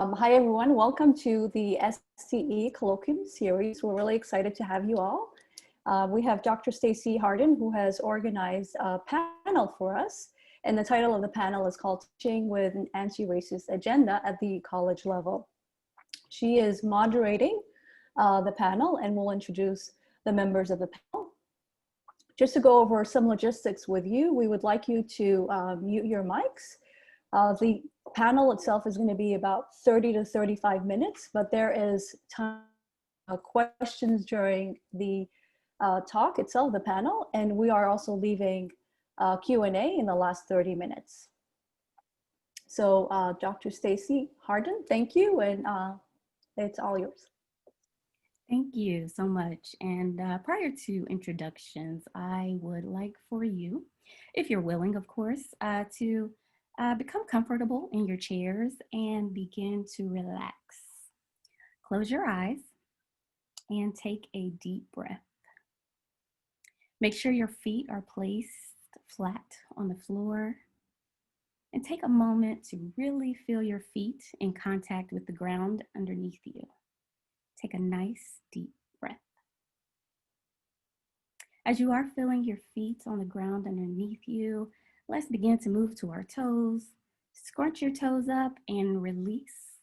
Hi, everyone. Welcome to the STE Colloquium series. We're really excited to have you all. We have Dr. Stacey Hardin, who has organized a panel for us. And the title of the panel is called Teaching with an Anti-Racist Agenda at the College Level. She is moderating the panel and will introduce the members of the panel. Just to go over some logistics with you, we would like you to mute your mics. The panel itself is going to be about 30 to 35 minutes, but there is time for questions during the talk itself, the panel, and we are also leaving Q&A in the last 30 minutes. So Dr. Stacey Hardin, thank you, and it's all yours. Thank you so much. And prior to introductions, I would like for you, if you're willing, of course, to become comfortable in your chairs and begin to relax. Close your eyes and take a deep breath. Make sure your feet are placed flat on the floor and take a moment to really feel your feet in contact with the ground underneath you. Take a nice deep breath. As you are feeling your feet on the ground underneath you, let's begin to move to our toes. Scrunch your toes up and release.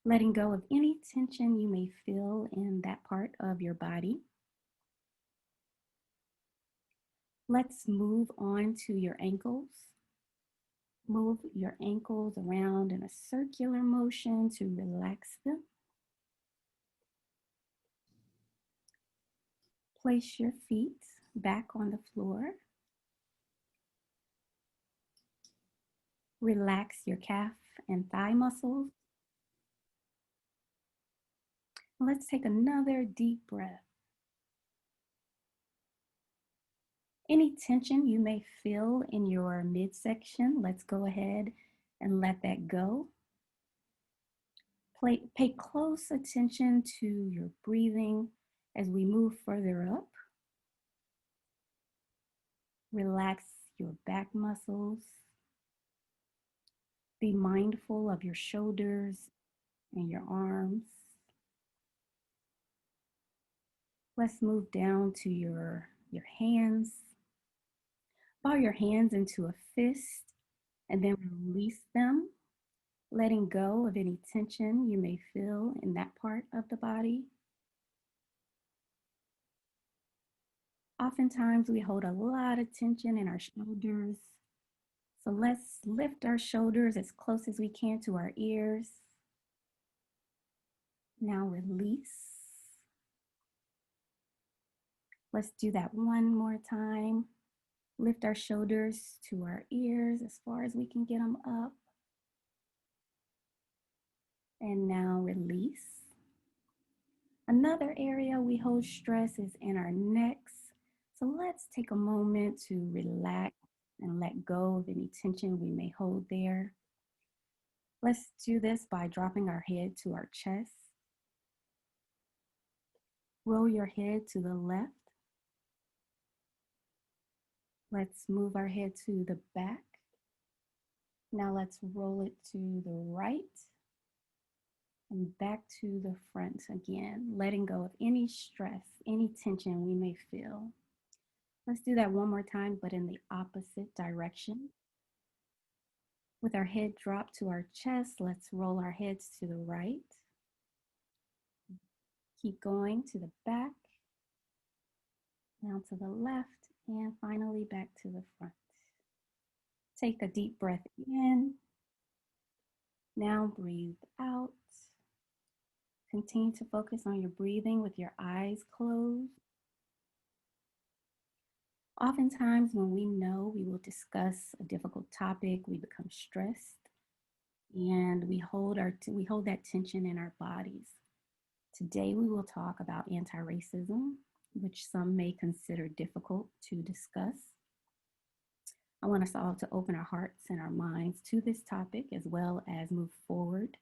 Letting go of any tension you may feel in that part of your body. Let's move on to your ankles. Move your ankles around in a circular motion to relax them. Place your feet back on the floor. Relax your calf and thigh muscles. Let's take another deep breath. Any tension you may feel in your midsection, let's go ahead and let that go. Pay close attention to your breathing as we move further up. Relax your back muscles. Be mindful of your shoulders and your arms. Let's move down to your hands. Ball your hands into a fist and then release them, letting go of any tension you may feel in that part of the body. Oftentimes we hold a lot of tension in our shoulders. So let's lift our shoulders as close as we can to our ears. Now release. Let's do that one more time. Lift our shoulders to our ears as far as we can get them up. And now release. Another area we hold stress is in our necks. So let's take a moment to relax and let go of any tension we may hold there. Let's do this by dropping our head to our chest. Roll your head to the left. Let's move our head to the back. Now let's roll it to the right and back to the front again, letting go of any stress, any tension we may feel. Let's do that one more time, but in the opposite direction. With our head dropped to our chest, let's roll our heads to the right. Keep going to the back, now to the left, and finally back to the front. Take a deep breath in. Now breathe out. Continue to focus on your breathing with your eyes closed. Oftentimes when we know we will discuss a difficult topic, we become stressed and we hold that tension in our bodies. Today we will talk about anti-racism, which some may consider difficult to discuss. I want us all to open our hearts and our minds to this topic, as well as move forward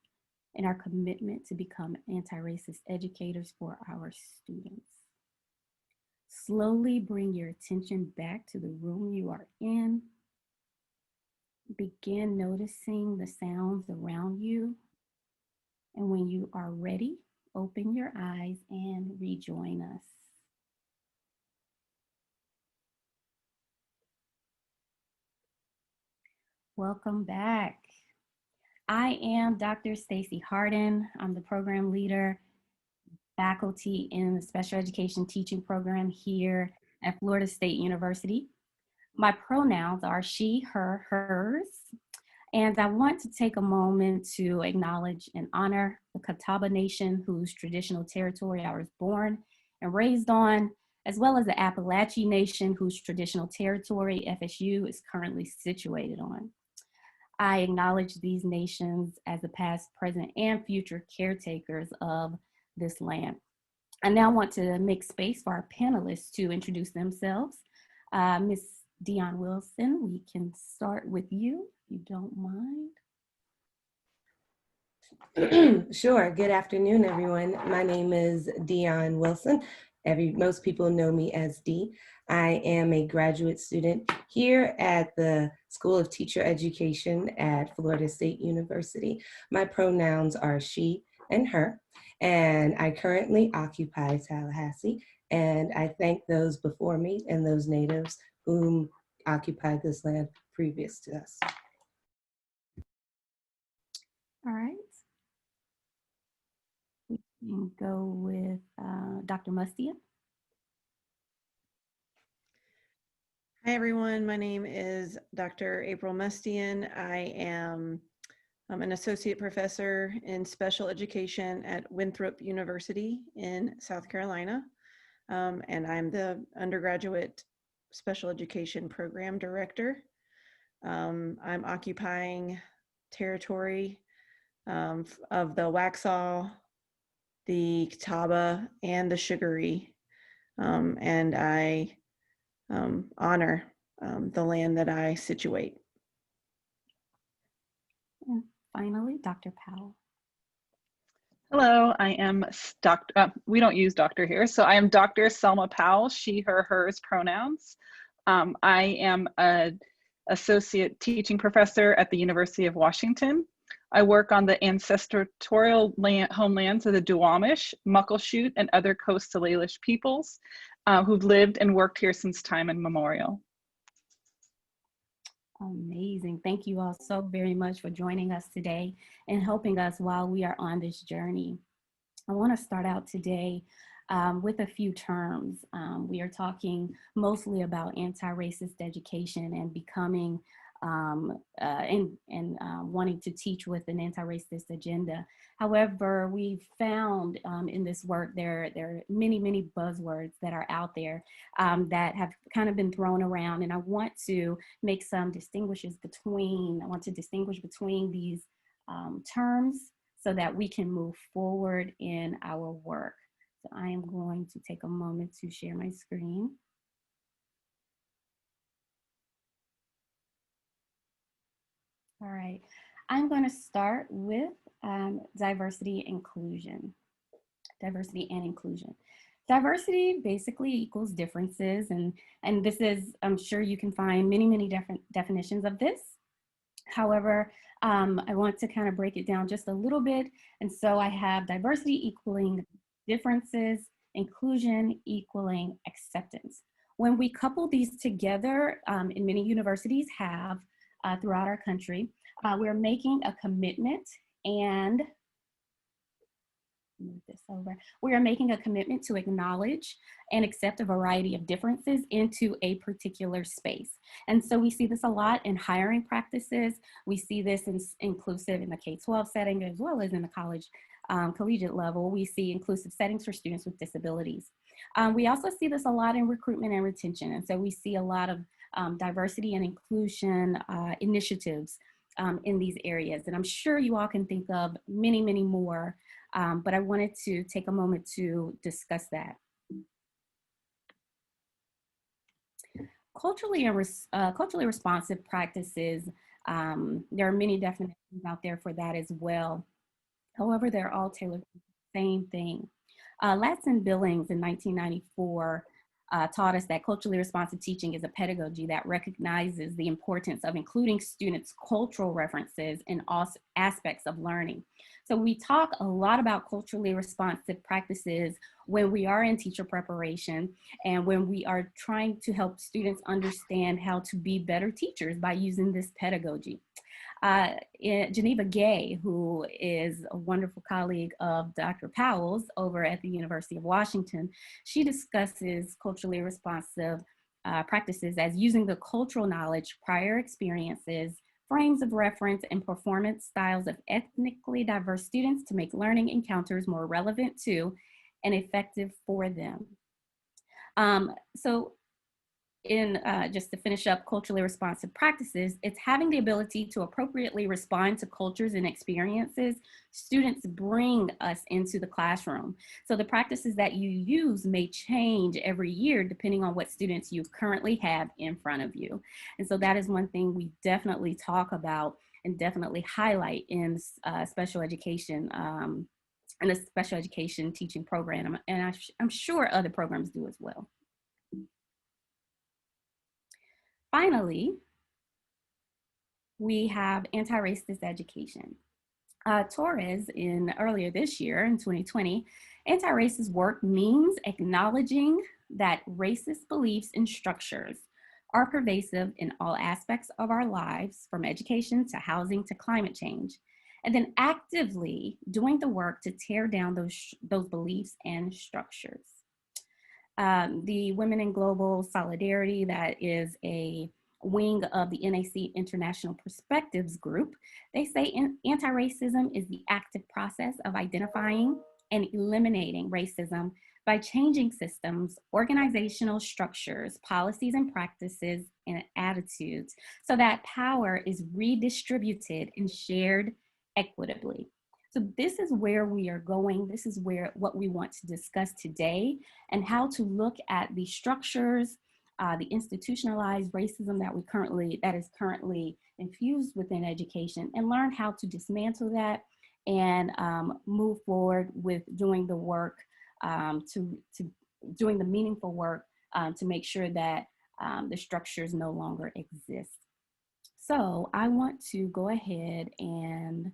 in our commitment to become anti-racist educators for our students. Slowly bring your attention back to the room you are in. Begin noticing the sounds around you. And when you are ready, open your eyes and rejoin us. Welcome back. I am Dr. Stacey Hardin. I'm the program leader, faculty in the special education teaching program here at Florida State University. My pronouns are she, her, hers, and I want to take a moment to acknowledge and honor the Catawba Nation, whose traditional territory I was born and raised on, as well as the Appalachian Nation, whose traditional territory FSU is currently situated on. I acknowledge these nations as the past, present, and future caretakers of this land. I now want to make space for our panelists to introduce themselves. Ms. Dion Wilson, we can start with you, if you don't mind. Sure. Good afternoon, everyone. My name is Dion Wilson. Most people know me as Dee. I am a graduate student here at the School of Teacher Education at Florida State University. My pronouns are she and her, and I currently occupy Tallahassee, and I thank those before me and those natives whom occupied this land previous to us. All right. We can go with Dr. Mustia. Hi, everyone. My name is Dr. April Mustian. I am an associate professor in special education at Winthrop University in South Carolina. And I'm the undergraduate special education program director. I'm occupying territory of the Waxhaw, the Catawba, and the Sugaree. And I honor the land that I situate. And finally, Dr. Powell. Hello, I am we don't use doctor here, so I am Dr. Selma Powell, she, her, hers pronouns. I am an associate teaching professor at the University of Washington. I work on the ancestral homelands of the Duwamish, Muckleshoot, and other coastal Salish peoples who've lived and worked here since time immemorial. Amazing. Thank you all so very much for joining us today and helping us while we are on this journey. I want to start out today with a few terms. We are talking mostly about anti-racist education and becoming wanting to teach with an anti-racist agenda. However, we've found in this work there are many buzzwords that are out there that have kind of been thrown around, and I want to make some distinguish between these terms so that we can move forward in our work. So I am going to take a moment to share my screen. All right, I'm going to start with diversity and inclusion. Diversity and inclusion. Diversity basically equals differences, and this is, I'm sure you can find many different definitions of this. However, I want to kind of break it down just a little bit, and so I have diversity equaling differences, inclusion equaling acceptance. When we couple these together, and many universities have throughout our country, we're making a commitment and move this over. We are making a commitment to acknowledge and accept a variety of differences into a particular space. And so we see this a lot in hiring practices. We see this inclusive in the K-12 setting as well as in the collegiate level. We see inclusive settings for students with disabilities. We also see this a lot in recruitment and retention. And so we see a lot of diversity and inclusion initiatives in these areas. And I'm sure you all can think of many more, but I wanted to take a moment to discuss that. Culturally responsive practices, there are many definitions out there for that as well. However, they're all tailored to the same thing. Latson Billings in 1994 taught us that culturally responsive teaching is a pedagogy that recognizes the importance of including students' cultural references in all aspects of learning. So we talk a lot about culturally responsive practices when we are in teacher preparation and when we are trying to help students understand how to be better teachers by using this pedagogy. Geneva Gay, who is a wonderful colleague of Dr. Powell's over at the University of Washington, she discusses culturally responsive practices as using the cultural knowledge, prior experiences, frames of reference, and performance styles of ethnically diverse students to make learning encounters more relevant to and effective for them. Just to finish up culturally responsive practices, it's having the ability to appropriately respond to cultures and experiences students bring us into the classroom. So the practices that you use may change every year depending on what students you currently have in front of you. And so that is one thing we definitely talk about and definitely highlight in special education, in a special education teaching program. And I'm sure other programs do as well. Finally, we have anti-racist education. Torres, earlier this year in 2020, anti-racist work means acknowledging that racist beliefs and structures are pervasive in all aspects of our lives, from education to housing to climate change, and then actively doing the work to tear down those beliefs and structures. The Women in Global Solidarity, that is a wing of the NAC International Perspectives Group, they say anti-racism is the active process of identifying and eliminating racism by changing systems, organizational structures, policies and practices, and attitudes so that power is redistributed and shared equitably. So this is where we are going. This is what we want to discuss today, and how to look at the structures, the institutionalized racism that is currently infused within education, and learn how to dismantle that and move forward with doing the work, doing the meaningful work to make sure that the structures no longer exist. So I want to go ahead and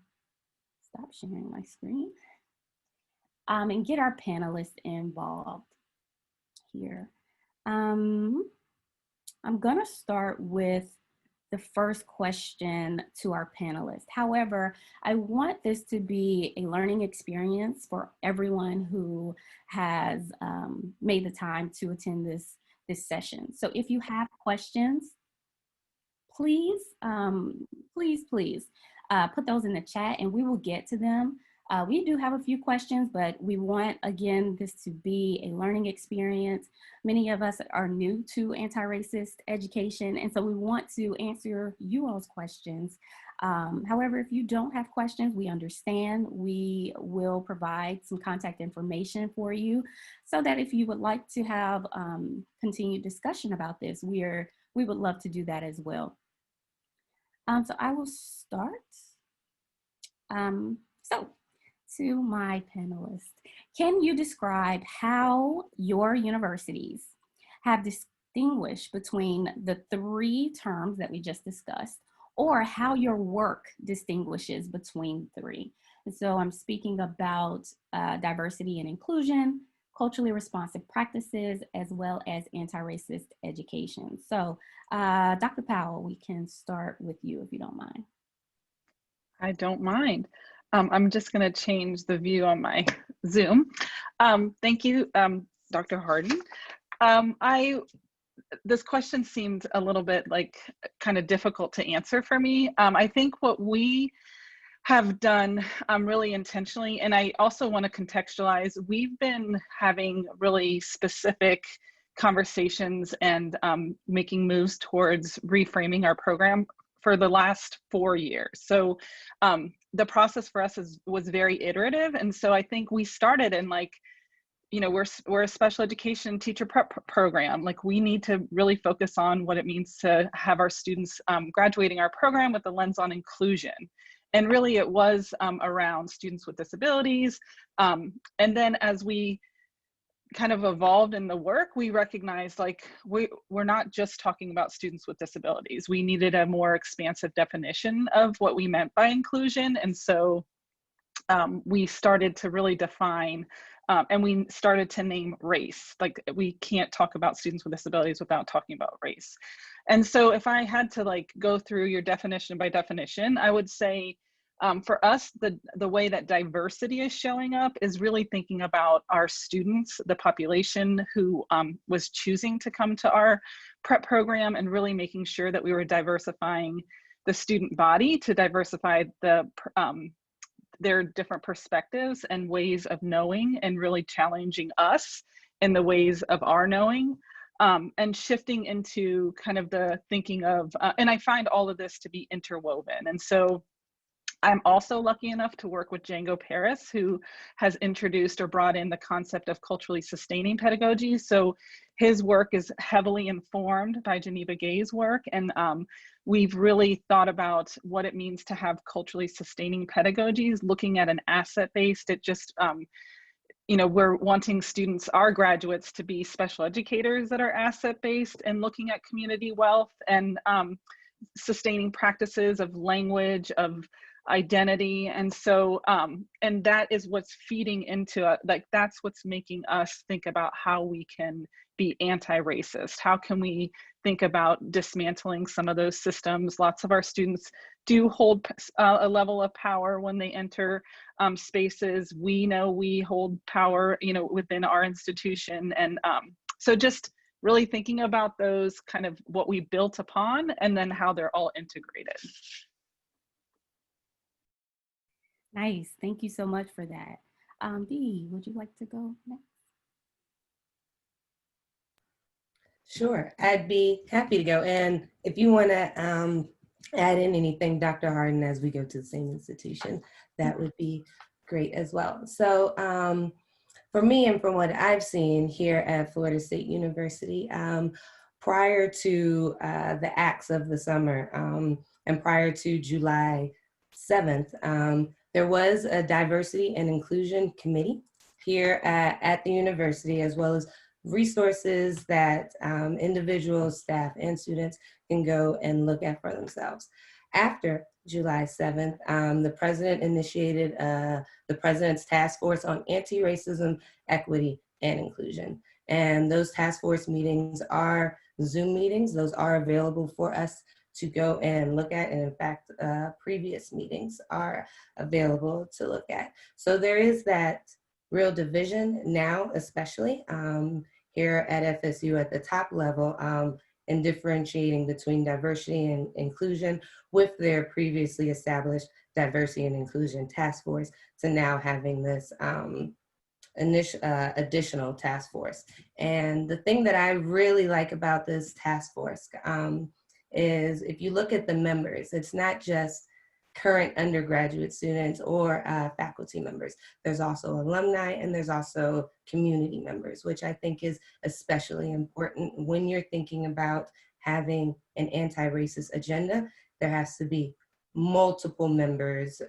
stop sharing my screen and get our panelists involved here. I'm gonna start with the first question to our panelists. However, I want this to be a learning experience for everyone who has made the time to attend this session. So if you have questions, please put those in the chat and we will get to them. We do have a few questions, but we want, again, this to be a learning experience. Many of us are new to anti-racist education, and so we want to answer you all's questions. However, if you don't have questions, we understand. We will provide some contact information for you so that if you would like to have continued discussion about this, we would love to do that as well. So I will start. So to my panelists, can you describe how your universities have distinguished between the three terms that we just discussed, or how your work distinguishes between three? And so I'm speaking about diversity and inclusion, culturally responsive practices, as well as anti-racist education. So Dr. Powell, we can start with you if you don't mind. I don't mind. I'm just going to change the view on my Zoom. Thank you, Dr. Hardin. This question seemed a little bit like kind of difficult to answer for me. I think what we have done really intentionally, and I also want to contextualize, we've been having really specific conversations and making moves towards reframing our program for the last 4 years. So the process for us was very iterative. And so I think we started in we're a special education teacher prep program. Like, we need to really focus on what it means to have our students graduating our program with a lens on inclusion. And really it was around students with disabilities. And then as we kind of evolved in the work, we recognized like we're not just talking about students with disabilities. We needed a more expansive definition of what we meant by inclusion. And so we started to really define and we started to name race. Like we can't talk about students with disabilities without talking about race. And so if I had to like go through your definition by definition, I would say for us, the way that diversity is showing up is really thinking about our students, the population who was choosing to come to our prep program, and really making sure that we were diversifying the student body to diversify their different perspectives and ways of knowing, and really challenging us in the ways of our knowing, and shifting into kind of the thinking of, and I find all of this to be interwoven. And so I'm also lucky enough to work with Django Paris, who has introduced or brought in the concept of culturally sustaining pedagogy. So his work is heavily informed by Geneva Gay's work. And we've really thought about what it means to have culturally sustaining pedagogies, looking at an asset-based, it just, you know, we're wanting students, our graduates, to be special educators that are asset-based, and looking at community wealth and sustaining practices of language, of identity. And so and that is what's feeding into it, like that's what's making us think about how we can be anti-racist. How can we think about dismantling some of those systems? Lots of our students do hold a level of power when they enter spaces. We know we hold power, you know, within our institution. And so just really thinking about those kind of what we built upon, and then how they're all integrated. Nice, thank you so much for that. Dee, would you like to go next? Sure, I'd be happy to go. And if you want to add in anything, Dr. Hardin, as we go to the same institution, that would be great as well. So for me, and from what I've seen here at Florida State University, prior to the acts of the summer and prior to July 7th, there was a diversity and inclusion committee here at the university, as well as resources that individuals, staff, and students can go and look at for themselves. After July 7th, the president initiated the President's Task Force on Anti-Racism, Equity, and Inclusion. And those task force meetings are Zoom meetings. Those are available for us to go and look at. And in fact, previous meetings are available to look at. So there is that real division now, especially here at FSU at the top level, in differentiating between diversity and inclusion, with their previously established diversity and inclusion task force, to now having this additional task force. And the thing that I really like about this task force is, if you look at the members, it's not just current undergraduate students or faculty members. There's also alumni, and there's also community members, which I think is especially important when you're thinking about having an anti-racist agenda. There has to be multiple members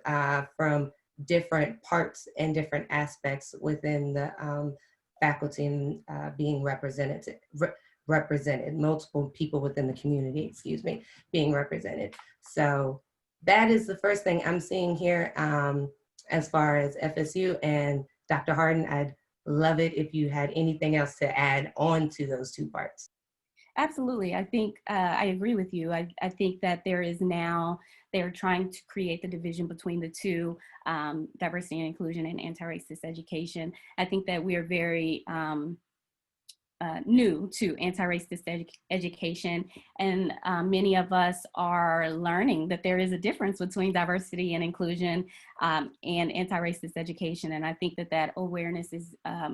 from different parts and different aspects within the faculty and being represented, multiple people within the community, excuse me, being represented. So that is the first thing I'm seeing here as far as FSU. And Dr. Hardin, I'd love it if you had anything else to add on to those two parts. Absolutely. I think I agree with you. I think that there is now, they're trying to create the division between the two, diversity and inclusion and anti-racist education. I think that we are very new to anti-racist education, and many of us are learning that there is a difference between diversity and inclusion and anti-racist education. And I think that that awareness is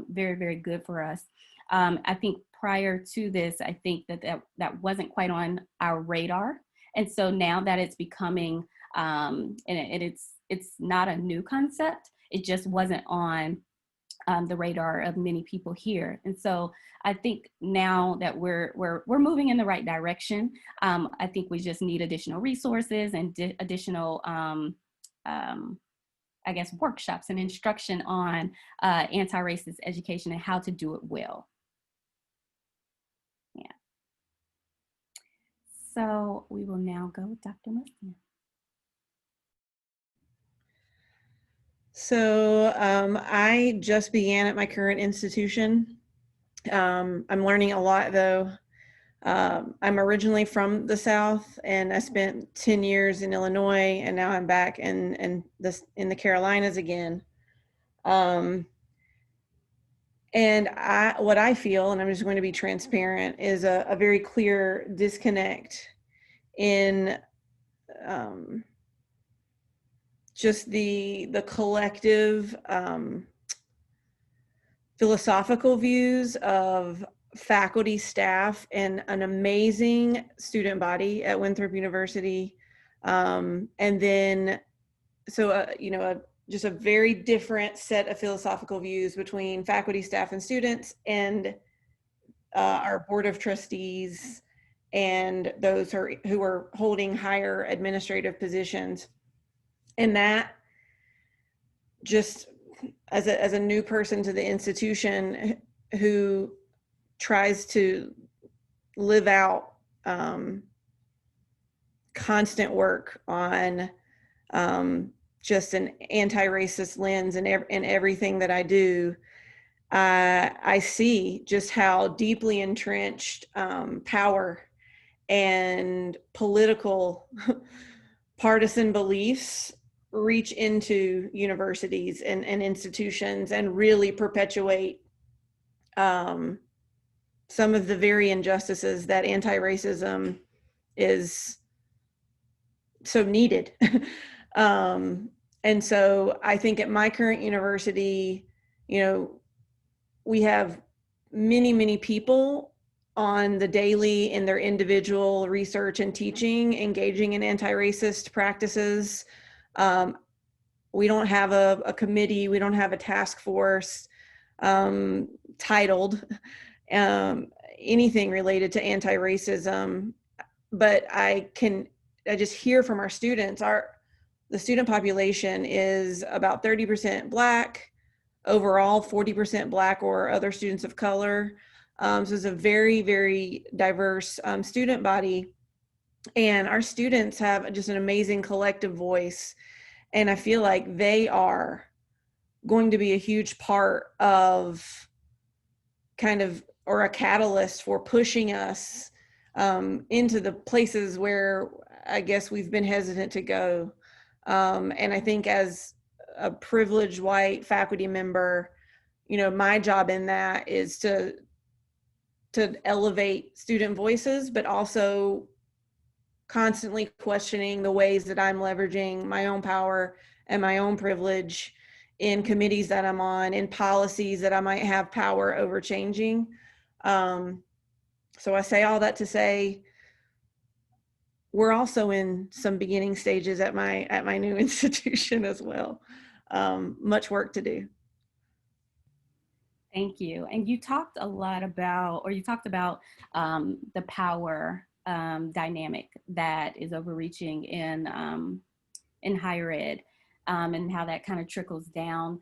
very, very good for us. I think prior to this, I think that wasn't quite on our radar. And so now that it's becoming, and it's not a new concept, it just wasn't on the radar of many people here. And so I think now that we're moving in the right direction, I think we just need additional resources and additional I guess, workshops and instruction on anti-racist education and how to do it well. Yeah. So we will now go with Dr. Mustian. So I just began at my current institution. I'm learning a lot though. I'm originally from the South, and I spent 10 years in Illinois, and now I'm back in the Carolinas again. And what I feel, and I'm just going to be transparent, is a very clear disconnect in just the collective philosophical views of faculty, staff, and an amazing student body at Winthrop University. And then, so, just a very different set of philosophical views between faculty, staff, and students, and our board of trustees, and those who are holding higher administrative positions. And that, just as a new person to the institution who tries to live out constant work on just an anti-racist lens in everything that I do, I see just how deeply entrenched power and political partisan beliefs reach into universities and institutions and really perpetuate some of the very injustices that anti-racism is so needed. And so I think at my current university, we have many, many people on the daily in their individual research and teaching, engaging in anti-racist practices. We don't have a committee, we don't have a task force titled anything related to anti-racism, but I just hear from our students, the student population is about 30% Black, overall 40% Black or other students of color. So it's a very, very diverse student body, and our students have just an amazing collective voice. And I feel like they are going to be a huge part of or a catalyst for pushing us into the places where I guess we've been hesitant to go. And I think as a privileged white faculty member, my job in that is to elevate student voices, but also constantly questioning the ways that I'm leveraging my own power and my own privilege in committees that I'm on, in policies that I might have power over changing. So I say all that to say, we're also in some beginning stages at my new institution as well. Much work to do. Thank you. And you talked about the power dynamic that is overreaching in higher ed, and how that kind of trickles down.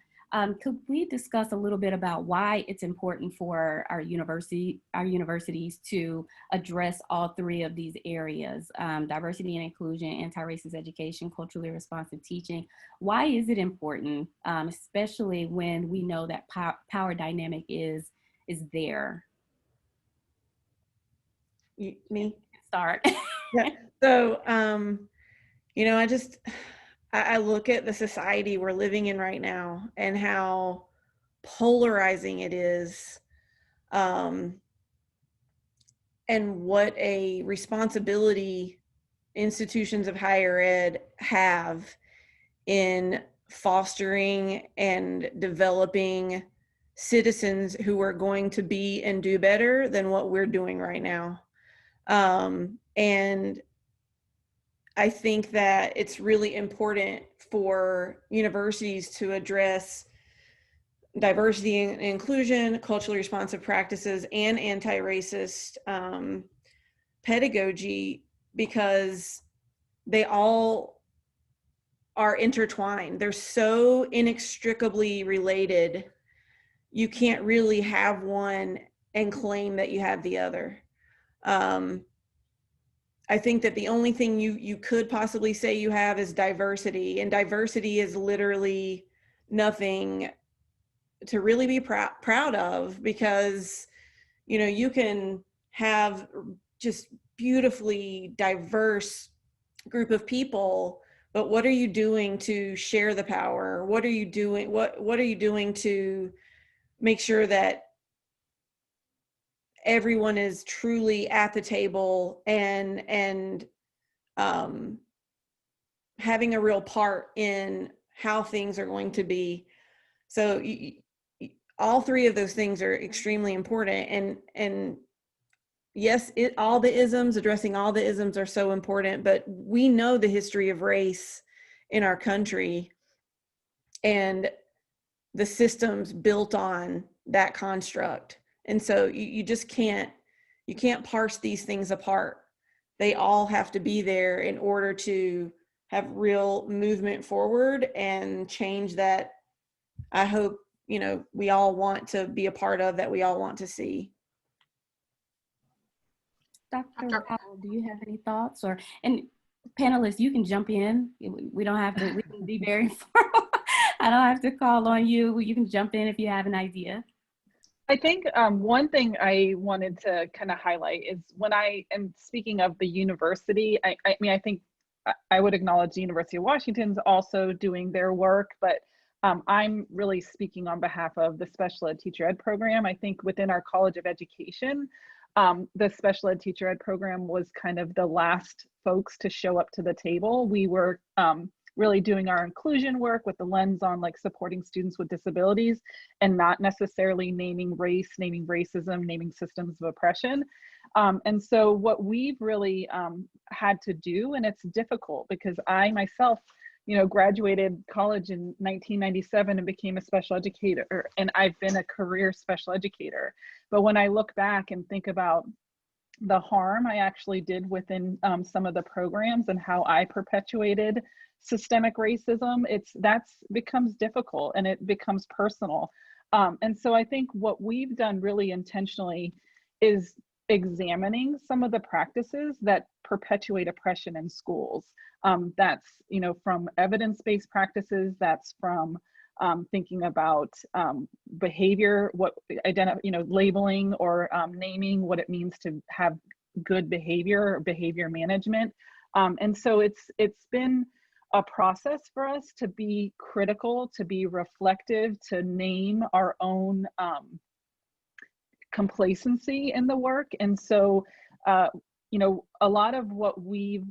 Could we discuss a little bit about why it's important for our universities to address all three of these areas, diversity and inclusion, anti-racist education, culturally responsive teaching? Why is it important, especially when we know that power dynamic is there? Me? Start. Yeah. So, I look at the society we're living in right now and how polarizing it is, and what a responsibility institutions of higher ed have in fostering and developing citizens who are going to be and do better than what we're doing right now. And I think that it's really important for universities to address diversity and inclusion, culturally responsive practices, and anti-racist pedagogy, because they all are intertwined. They're so inextricably related. You can't really have one and claim that you have the other. I think that the only thing you could possibly say you have is diversity, and diversity is literally nothing to really be proud of, because, you know, you can have just beautifully diverse group of people, but what are you doing to share the power? What are you doing? What are you doing to make sure that everyone is truly at the table and having a real part in how things are going to be? So all three of those things are extremely important, and yes, all the isms, addressing all the isms are so important, but we know the history of race in our country and the systems built on that construct. And so you just can't parse these things apart. They all have to be there in order to have real movement forward and change that I hope, you know, we all want to be a part of, that we all want to see. Dr. Powell, do you have any thoughts? Or, and panelists, you can jump in. We don't have to, we can be very informal. I don't have to call on you. You can jump in if you have an idea. I think one thing I wanted to kind of highlight is when I am speaking of the university, I mean, I think I would acknowledge the University of Washington's also doing their work, but I'm really speaking on behalf of the special ed teacher ed program. I think within our College of Education, the special ed teacher ed program was kind of the last folks to show up to the table. We were really doing our inclusion work with the lens on like supporting students with disabilities and not necessarily naming race, naming racism, naming systems of oppression. And so what we've really had to do, and it's difficult because I myself, you know, graduated college in 1997 and became a special educator, and I've been a career special educator. But when I look back and think about the harm I actually did within some of the programs and how I perpetuated systemic racism, that's becomes difficult and it becomes personal. And so I think what we've done really intentionally is examining some of the practices that perpetuate oppression in schools. That's, you know, from evidence-based practices, that's from thinking about behavior, labeling or naming what it means to have good behavior or behavior management. And so it's been a process for us to be critical, to be reflective, to name our own complacency in the work. And so, you know, a lot of what we've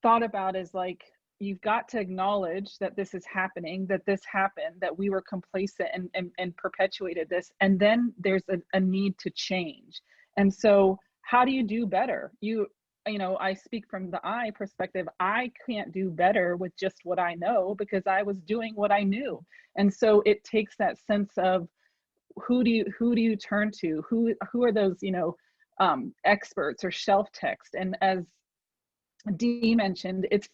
thought about is like, you've got to acknowledge that this is happening, that this happened, that we were complacent and perpetuated this. And then there's a need to change. And so how do you do better? You know, I speak from the I perspective. I can't do better with just what I know because I was doing what I knew. And so it takes that sense of who do you turn to? Who are those, you know, experts or shelf text? And as Dee mentioned, it's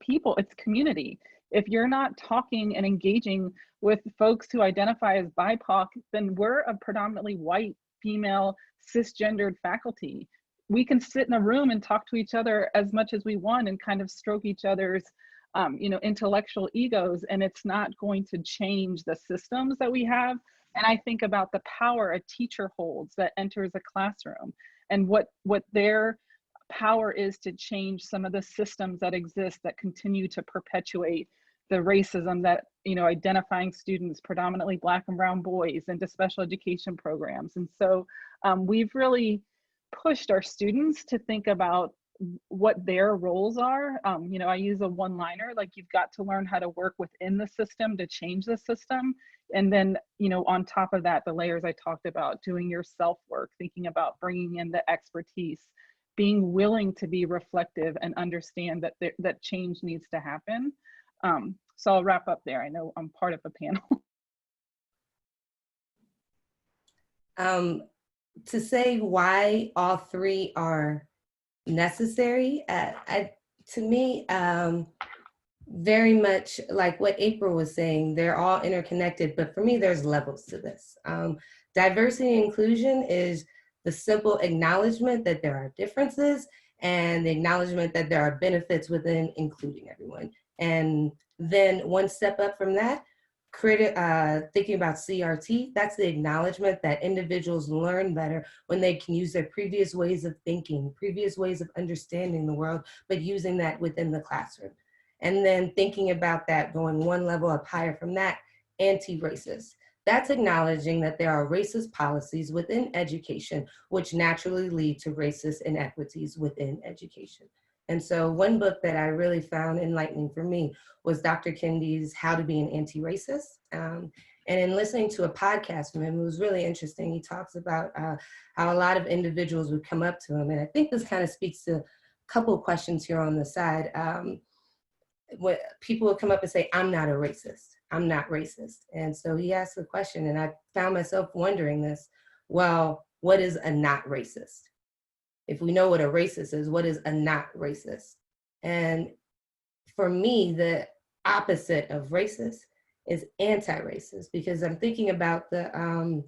people, it's community. If you're not talking and engaging with folks who identify as BIPOC, then we're a predominantly white, female, cisgendered faculty. We can sit in a room and talk to each other as much as we want and kind of stroke each other's you know, intellectual egos, and it's not going to change the systems that we have. And I think about the power a teacher holds that enters a classroom and what their power is to change some of the systems that exist that continue to perpetuate the racism that, you know, identifying students, predominantly Black and brown boys, into special education programs. And so we've really pushed our students to think about what their roles are. You know, I use a one-liner, like you've got to learn how to work within the system to change the system. And then, you know, on top of that, the layers I talked about, doing your self-work, thinking about bringing in the expertise, being willing to be reflective and understand that that change needs to happen. So I'll wrap up there. I know I'm part of a panel. To say why all three are necessary, to me, very much like what April was saying, they're all interconnected, but for me, there's levels to this. Diversity and inclusion is the simple acknowledgement that there are differences and the acknowledgement that there are benefits within including everyone. And then one step up from that, thinking about CRT, that's the acknowledgement that individuals learn better when they can use their previous ways of thinking, previous ways of understanding the world, but using that within the classroom. And then thinking about that, going one level up higher from that, anti-racist. That's acknowledging that there are racist policies within education, which naturally lead to racist inequities within education. And so one book that I really found enlightening for me was Dr. Kendi's How to Be an Anti-Racist. And in listening to a podcast from him, it was really interesting. He talks about how a lot of individuals would come up to him. And I think this kind of speaks to a couple of questions here on the side. What people would come up and say, I'm not a racist. I'm not racist. And so he asked the question, and I found myself wondering this, well, what is a not racist? If we know what a racist is, what is a not racist? And for me, the opposite of racist is anti-racist, because I'm thinking about the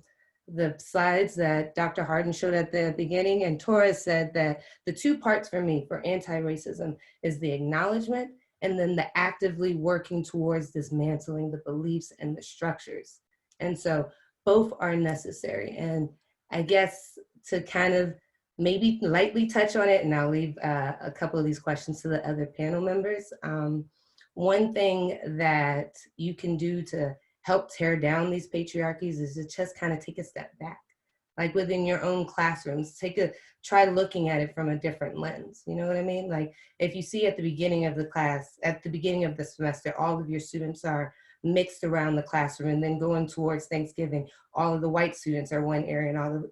slides that Dr. Hardin showed at the beginning, and Torres said that the two parts for me for anti-racism is the acknowledgement and then the actively working towards dismantling the beliefs and the structures. And so both are necessary. And I guess to kind of maybe lightly touch on it, and I'll leave a couple of these questions to the other panel members. One thing that you can do to help tear down these patriarchies is to just kind of take a step back. Like within your own classrooms, try looking at it from a different lens. You know what I mean? Like if you see at the beginning of the class, at the beginning of the semester, all of your students are mixed around the classroom, and then going towards Thanksgiving, all of the white students are one area and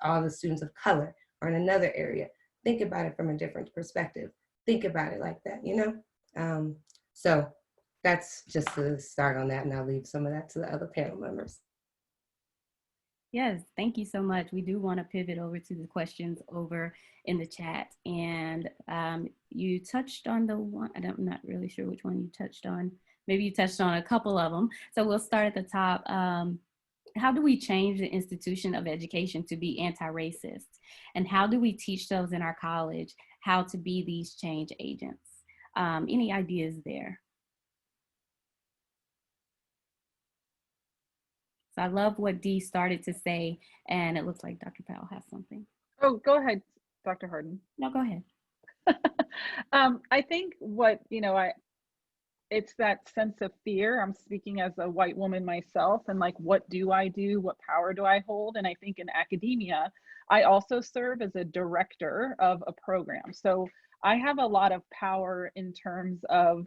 all the students of color are in another area. Think about it from a different perspective. Think about it like that, you know? So that's just the start on that, and I'll leave some of that to the other panel members. Yes, thank you so much. We do want to pivot over to the questions over in the chat. And you touched on the one, I'm not really sure which one you touched on. Maybe you touched on a couple of them. So we'll start at the top. How do we change the institution of education to be anti-racist? And how do we teach those in our college how to be these change agents? Any ideas there? So I love what Dee started to say, and it looks like Dr. Powell has something. Oh, go ahead, Dr. Hardin. No, go ahead. I think what, it's that sense of fear. I'm speaking as a white woman myself, and like, what do I do? What power do I hold? And I think in academia, I also serve as a director of a program. So I have a lot of power in terms of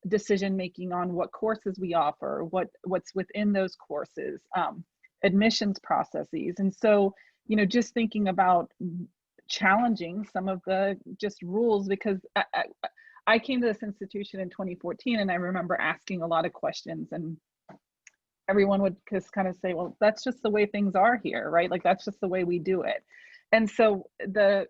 decision making on what courses we offer, what's within those courses, admissions processes. And so, just thinking about challenging some of the just rules, because I came to this institution in 2014, and I remember asking a lot of questions, and everyone would just kind of say, well, that's just the way things are here, right? Like, that's just the way we do it. And so the,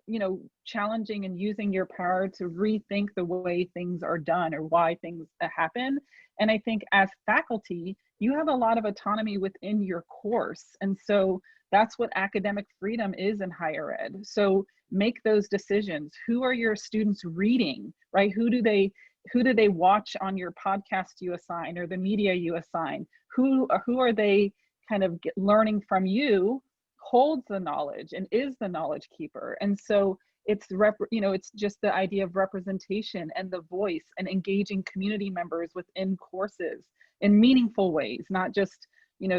challenging and using your power to rethink the way things are done or why things happen. And I think as faculty, you have a lot of autonomy within your course. And so that's what academic freedom is in higher ed. So make those decisions. Who are your students reading, right? Who do they watch on your podcast you assign, or the media you assign? Who are they kind of learning from you, holds the knowledge and is the knowledge keeper? And so it's it's just the idea of representation and the voice, and engaging community members within courses in meaningful ways, not just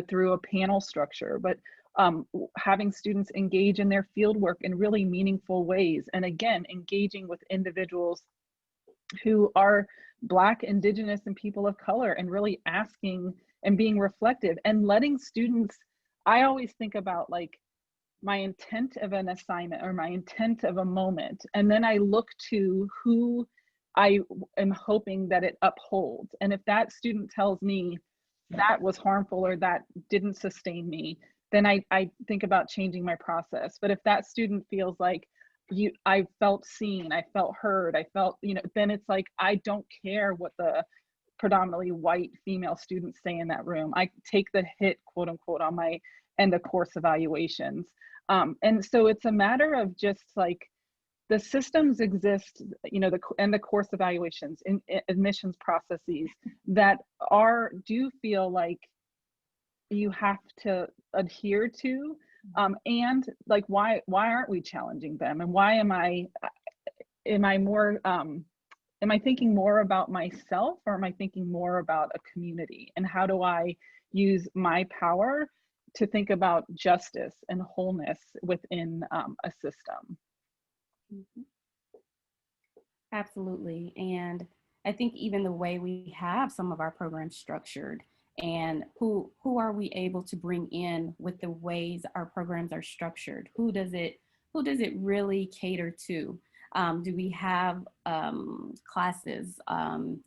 through a panel structure, but having students engage in their fieldwork in really meaningful ways. And again, engaging with individuals who are Black, Indigenous, and people of color, and really asking and being reflective and letting students. I always think about like my intent of an assignment or my intent of a moment, and then I look to who I am hoping that it upholds. And if that student tells me that was harmful or that didn't sustain me, then I think about changing my process. But if that student feels like I felt seen, I felt heard, I felt, then it's like, I don't care what the predominantly white female students stay in that room. I take the hit, quote unquote, on my end of course evaluations. And so it's a matter of just like, the systems exist, you know, and the course evaluations in admissions processes that do feel like you have to adhere to, and like why aren't we challenging them, and why am I thinking more about myself, or am I thinking more about a community, and how do I use my power to think about justice and wholeness within a system? Mm-hmm. Absolutely. And I think even the way we have some of our programs structured, and who are we able to bring in with the ways our programs are structured? Who does it really cater to? Do we have classes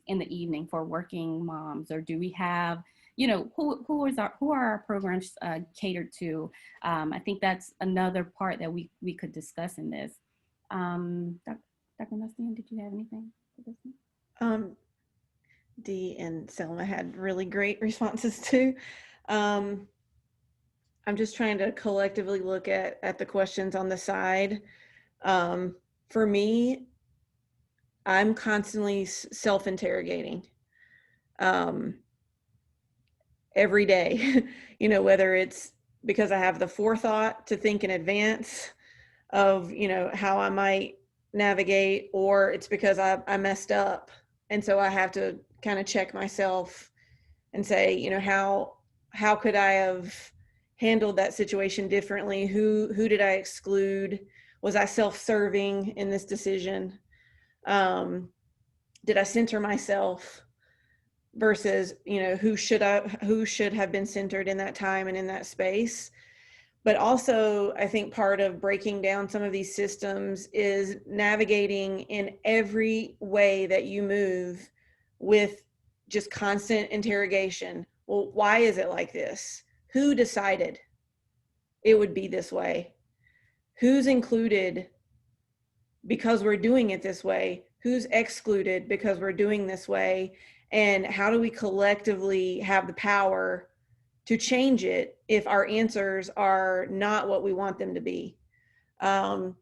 in the evening for working moms, or do we have, you know, who are our programs catered to? I think that's another part that we could discuss in this. Dr. Mustang, did you have anything for this one? Dee and Selma had really great responses too. I'm just trying to collectively look at the questions on the side. For me, I'm constantly self-interrogating every day, you know, whether it's because I have the forethought to think in advance of, you know, how I might navigate, or it's because I messed up. And so I have to kind of check myself and say, you know, how could I have handled that situation differently? Who did I exclude? Was I self-serving in this decision? Did I center myself versus, you know, who should have been centered in that time and in that space? But also, I think part of breaking down some of these systems is navigating in every way that you move with just constant interrogation. Well, why is it like this? Who decided it would be this way? Who's included because we're doing it this way? Who's excluded because we're doing this way? And how do we collectively have the power to change it if our answers are not what we want them to be? And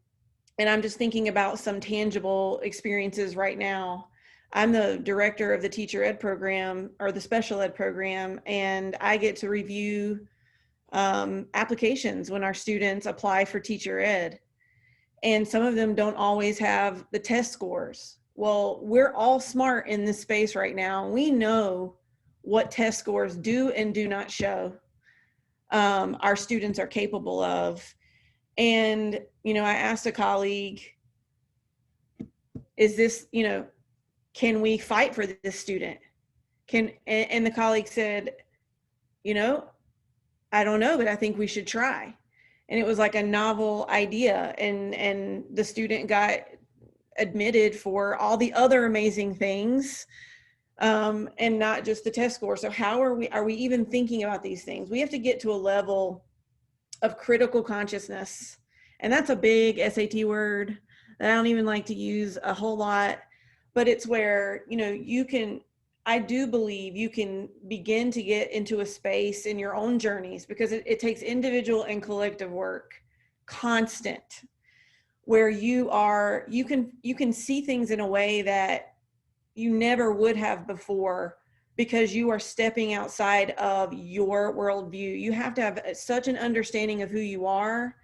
I'm just thinking about some tangible experiences right now. I'm the director of the teacher ed program, or the special ed program, and I get to review applications when our students apply for teacher ed. And some of them don't always have the test scores. Well, we're all smart in this space right now. We know what test scores do and do not show our students are capable of. And, you know, I asked a colleague, is this, you know, can we fight for this student? And the colleague said, you know, I don't know, but I think we should try. And it was like a novel idea, and the student got admitted for all the other amazing things, and not just the test score. So how are we even thinking about these things? We have to get to a level of critical consciousness, and that's a big SAT word that I don't even like to use a whole lot, but it's where, you know, I do believe you can begin to get into a space in your own journeys, because it takes individual and collective work, constant, where you can see things in a way that you never would have before, because you are stepping outside of your worldview. You have to have such an understanding of who you are,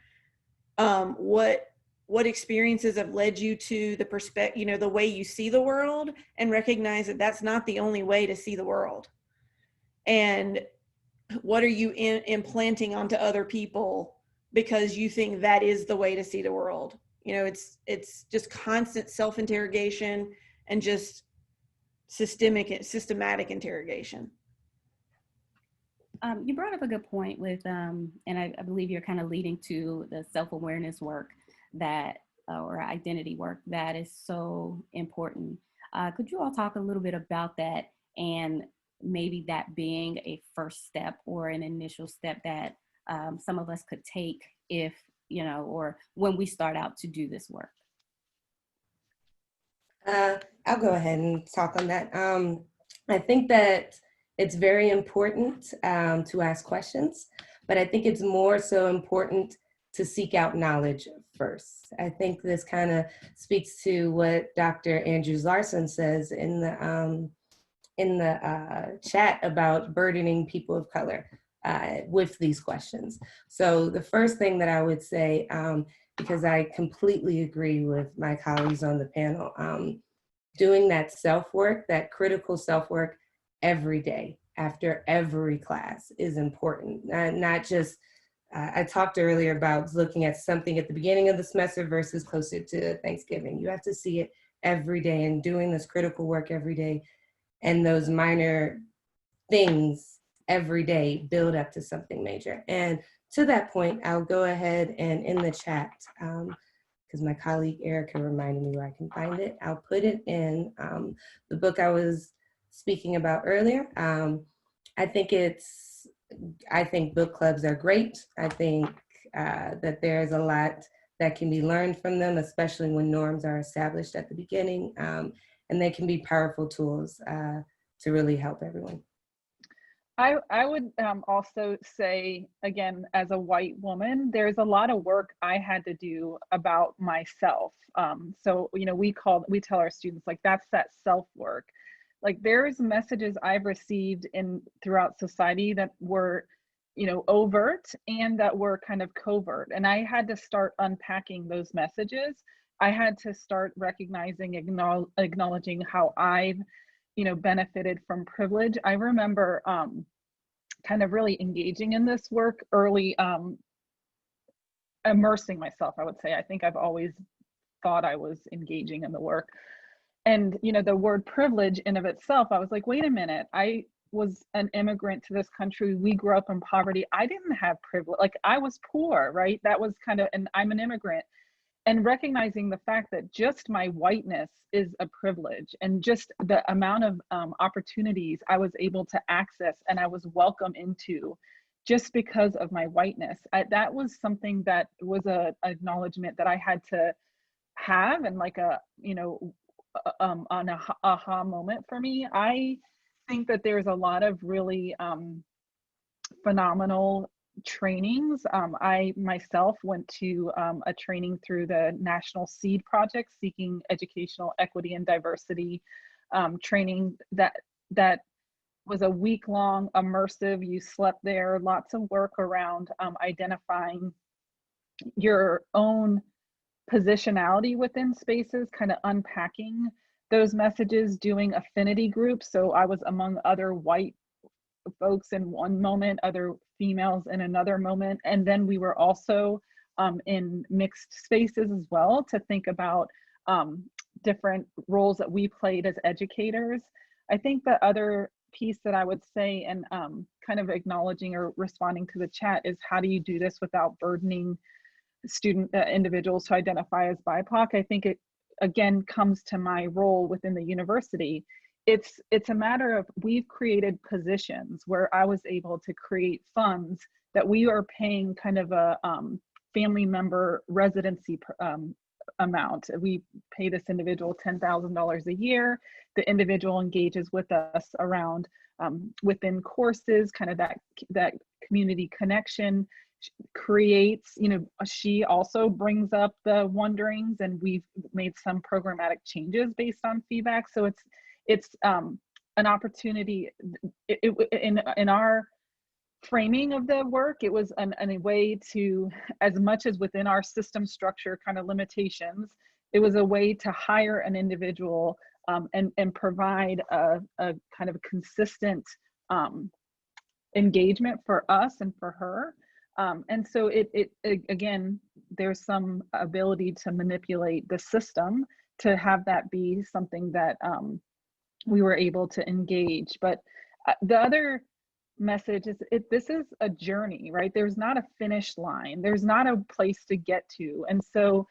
what experiences have led you to the perspective, you know, the way you see the world, and recognize that that's not the only way to see the world. And what are you implanting onto other people because you think that is the way to see the world? You know, it's just constant self-interrogation and just systematic interrogation. You brought up a good point with, and I believe you're kind of leading to the self-awareness work that, or identity work that is so important. Could you all talk a little bit about that, and maybe that being a first step or an initial step that some of us could take if, you know, or when we start out to do this work? I'll go ahead and talk on that. I think that it's very important to ask questions, but I think it's more so important to seek out knowledge first. I think this kind of speaks to what Dr. Andrews Larson says in the chat about burdening people of color with these questions. So the first thing that I would say, because I completely agree with my colleagues on the panel, doing that self-work, that critical self-work every day after every class is important. Not just, I talked earlier about looking at something at the beginning of the semester versus closer to Thanksgiving. You have to see it every day, and doing this critical work every day and those minor things every day build up to something major. And to that point, I'll go ahead and in the chat, because my colleague Erica reminded me where I can find it, I'll put it in the book I was speaking about earlier. I think book clubs are great. I think that there's a lot that can be learned from them, especially when norms are established at the beginning, and they can be powerful tools to really help everyone. I would also say, again, as a white woman, there's a lot of work I had to do about myself. So, you know, we tell our students, like, that's that self-work. Like, there's messages I've received throughout society that were, you know, overt and that were kind of covert. And I had to start unpacking those messages. I had to start recognizing, acknowledging how I've, you know, benefited from privilege. I remember kind of really engaging in this work early, immersing myself, I would say. I think I've always thought I was engaging in the work. And, you know, the word privilege in of itself, I was like, wait a minute, I was an immigrant to this country. We grew up in poverty. I didn't have privilege. Like, I was poor, right? That was kind of, and I'm an immigrant. And recognizing the fact that just my whiteness is a privilege, and just the amount of opportunities I was able to access and I was welcome into just because of my whiteness. That was something that was a acknowledgement that I had to have, and like a, you know, an aha moment for me. I think that there's a lot of really phenomenal trainings. I myself went to a training through the National SEED Project, Seeking Educational Equity and Diversity training that was a week-long immersive. You slept there, lots of work around identifying your own positionality within spaces, kind of unpacking those messages, doing affinity groups. So I was among other white folks in one moment, other females in another moment. And then we were also in mixed spaces as well, to think about different roles that we played as educators. I think the other piece that I would say, and kind of acknowledging or responding to the chat, is how do you do this without burdening individuals who identify as BIPOC? I think it, again, comes to my role within the university. It's a matter of, we've created positions where I was able to create funds that we are paying kind of a family member residency amount. We pay this individual $10,000 a year. The individual engages with us around within courses, kind of that community connection, creates, you know, she also brings up the wonderings, and we've made some programmatic changes based on feedback. So it's an opportunity. In our framing of the work, it was a way to, as much as within our system structure kind of limitations, it was a way to hire an individual and provide a kind of consistent engagement for us and for her. And so it again, there's some ability to manipulate the system to have that be something that we were able to engage. But the other message is, this is a journey, right? There's not a finish line. There's not a place to get to. And so,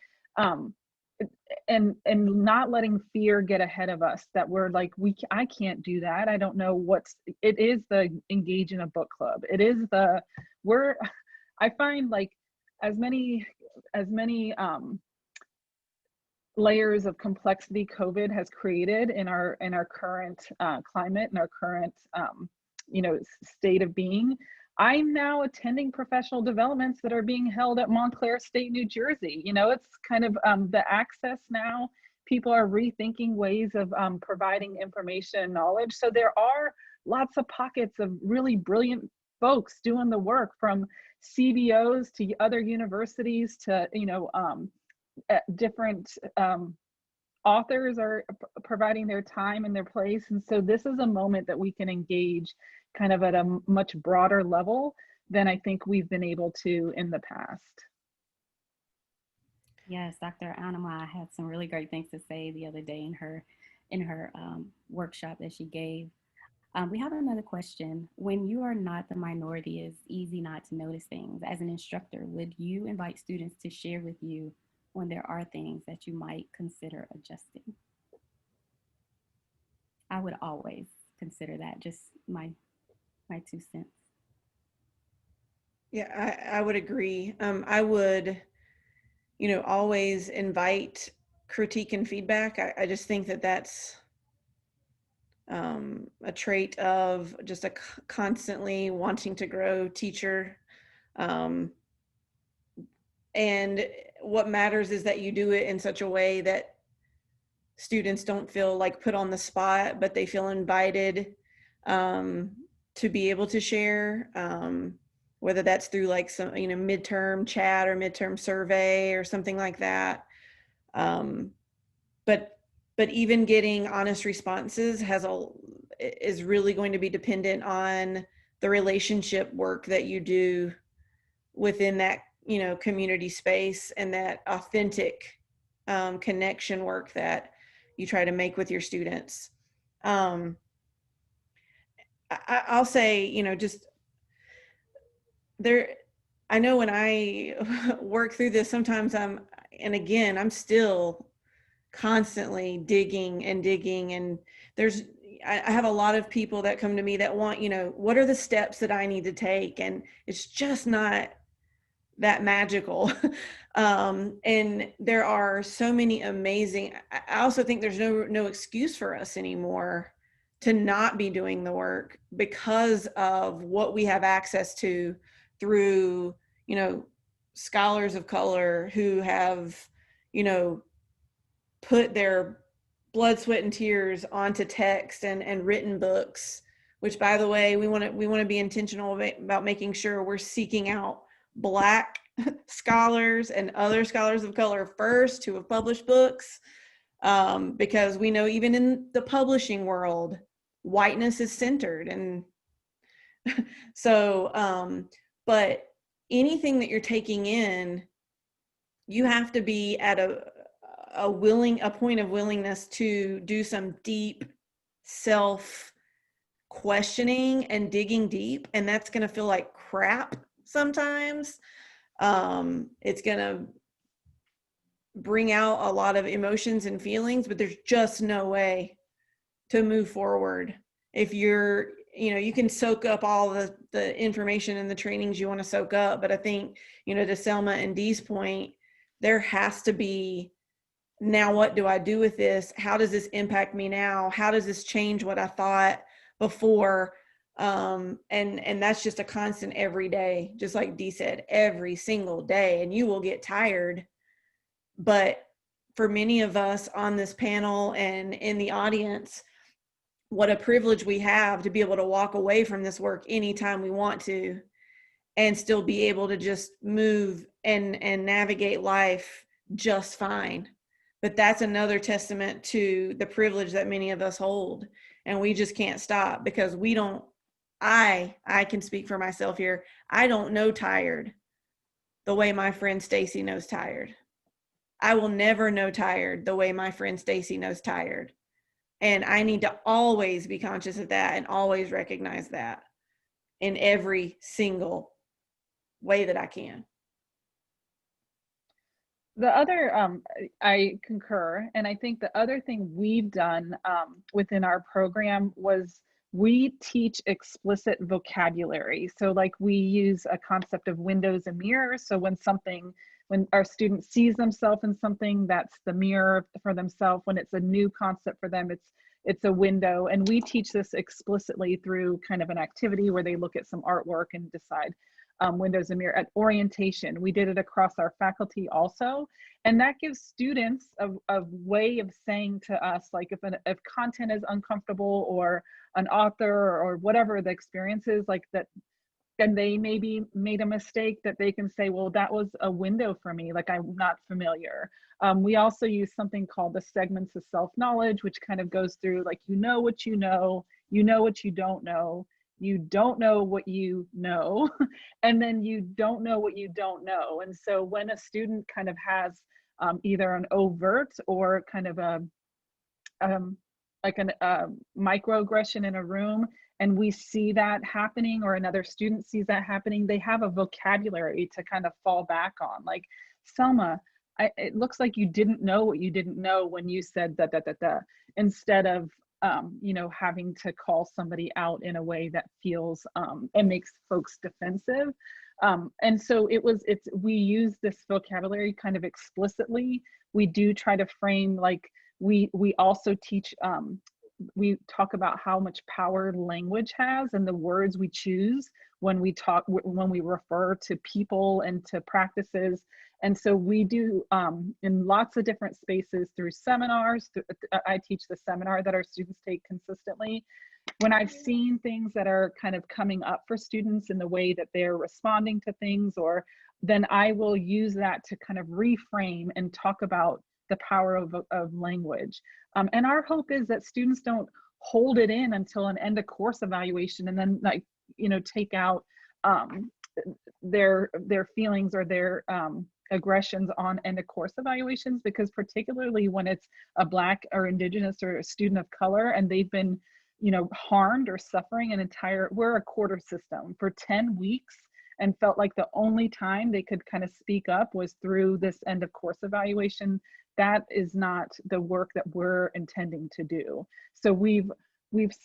and not letting fear get ahead of us, that we're like, I can't do that. I don't know it is the engage in a book club. It is I find, like, as many layers of complexity COVID has created in our current climate and our current state of being. I'm now attending professional developments that are being held at Montclair State, New Jersey. It's kind of the access now. People are rethinking ways of providing information and knowledge. So there are lots of pockets of really brilliant folks doing the work, from CBOs to other universities to different authors are providing their time and their place. And so this is a moment that we can engage kind of at a much broader level than I think we've been able to in the past. Yes, Dr. Anima had some really great things to say the other day in her workshop that she gave. We have another question. When you are not the minority, it's easy not to notice things. As an instructor, would you invite students to share with you when there are things that you might consider adjusting? I would always consider that, just my 2 cents. Yeah, I would agree. I would, always invite critique and feedback. I just think that that's a trait of just a constantly wanting to grow teacher. And what matters is that you do it in such a way that students don't feel like put on the spot, but they feel invited to be able to share, whether that's through like some, midterm chat or midterm survey or something like that. But even getting honest responses is really going to be dependent on the relationship work that you do within that, community space, and that authentic connection work that you try to make with your students. I'll say, just there, I know when I work through this, sometimes I'm still constantly digging, and I have a lot of people that come to me that want, what are the steps that I need to take? And it's just not that magical. And there are so many amazing, I also think there's no excuse for us anymore to not be doing the work because of what we have access to through, scholars of color who have, put their blood, sweat, and tears onto text and written books, which, by the way, we want to be intentional about making sure we're seeking out Black scholars and other scholars of color first who have published books, because we know even in the publishing world, whiteness is centered. And so, but anything that you're taking in, you have to be at a point of willingness to do some deep self questioning and digging deep. And that's going to feel like crap sometimes. It's going to bring out a lot of emotions and feelings, but there's just no way to move forward if you're, you can soak up all the information and the trainings you want to soak up. But I think, to Selma and Dee's point, there has to be, now what do I do with this? How does this impact me now? How does this change what I thought before? And that's just a constant every day, just like Dee said, every single day. And you will get tired. But for many of us on this panel and in the audience, what a privilege we have to be able to walk away from this work anytime we want to and still be able to just move and navigate life just fine. But that's another testament to the privilege that many of us hold. And we just can't stop because we don't, I can speak for myself here. I don't know tired the way my friend Stacey knows tired. I will never know tired the way my friend Stacey knows tired. And I need to always be conscious of that and always recognize that in every single way that I can. The other, I concur, and I think the other thing we've done within our program was we teach explicit vocabulary. So like we use a concept of windows and mirrors. So when our student sees themselves in something, that's the mirror for themselves. When it's a new concept for them, it's a window. And we teach this explicitly through kind of an activity where they look at some artwork and decide windows and mirror. At orientation, we did it across our faculty also. And that gives students a way of saying to us, like if content is uncomfortable or an author or whatever the experience is, like that, and they maybe made a mistake, that they can say, well, that was a window for me, like I'm not familiar. We also use something called the segments of self-knowledge, which kind of goes through like, you know what you know what you don't know what you know, and then you don't know what you don't know. And so when a student kind of has either an overt or kind of a microaggression in a room, and we see that happening, or another student sees that happening, they have a vocabulary to kind of fall back on. Like, Selma, it looks like you didn't know what you didn't know when you said da da da da, instead of you know, having to call somebody out in a way that feels and makes folks defensive. And so we use this vocabulary kind of explicitly. We do try to frame, like, we also teach, we talk about how much power language has and the words we choose when we refer to people and to practices. And so we do in lots of different spaces through seminars. I teach the seminar that our students take consistently. When I've seen things that are kind of coming up for students in the way that they're responding to things, or then I will use that to kind of reframe and talk about the power of language. And our hope is that students don't hold it in until an end of course evaluation and then, like, you know, take out their feelings or their aggressions on end of course evaluations, because particularly when it's a Black or Indigenous or a student of color and they've been, you know, harmed or suffering we're a quarter system for 10 weeks and felt like the only time they could kind of speak up was through this end of course evaluation. That is not the work that we're intending to do. So we've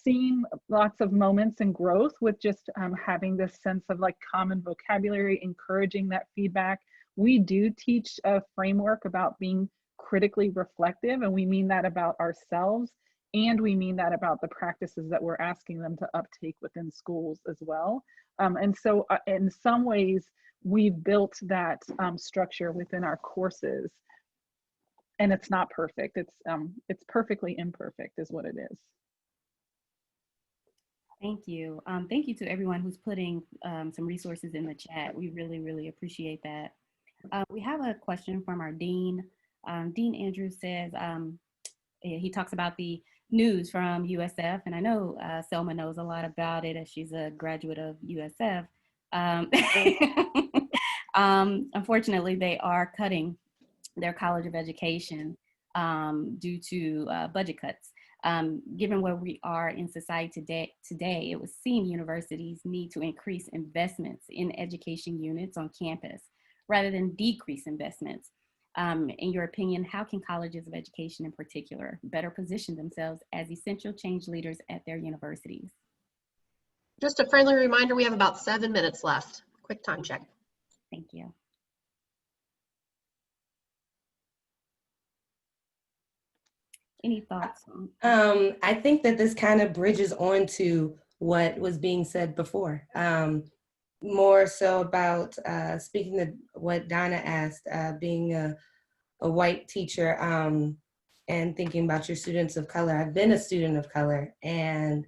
seen lots of moments in growth with just having this sense of like common vocabulary, encouraging that feedback. We do teach a framework about being critically reflective, and we mean that about ourselves, and we mean that about the practices that we're asking them to uptake within schools as well. And so in some ways, we've built that structure within our courses, and it's not perfect. It's perfectly imperfect is what it is. Thank you. Thank you to everyone who's putting some resources in the chat. We really, really appreciate that. We have a question from our dean. Dean Andrews says, he talks about the news from USF, and I know Selma knows a lot about it as she's a graduate of USF. Unfortunately, they are cutting their College of Education due to budget cuts. Given where we are in society today, it would seem universities need to increase investments in education units on campus rather than decrease investments. In your opinion, how can colleges of education in particular better position themselves as essential change leaders at their universities? Just a friendly reminder, we have about 7 minutes left. Quick time check. Thank you. Any thoughts? I think that this kind of bridges on to what was being said before. More so about speaking to what Donna asked, being a white teacher and thinking about your students of color. I've been a student of color, and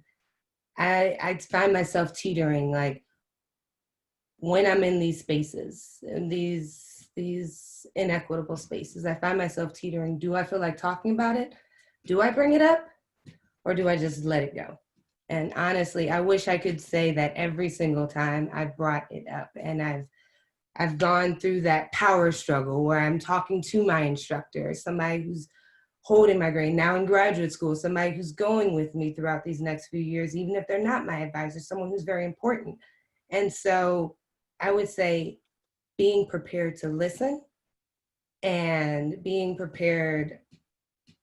I find myself teetering, like, when I'm in these spaces, in these inequitable spaces, I find myself teetering. Do I feel like talking about it? Do I bring it up, or do I just let it go? And honestly, I wish I could say that every single time I've brought it up, and I've gone through that power struggle where I'm talking to my instructor, somebody who's holding my grade, now in graduate school, somebody who's going with me throughout these next few years, even if they're not my advisor, someone who's very important. And so I would say being prepared to listen and being prepared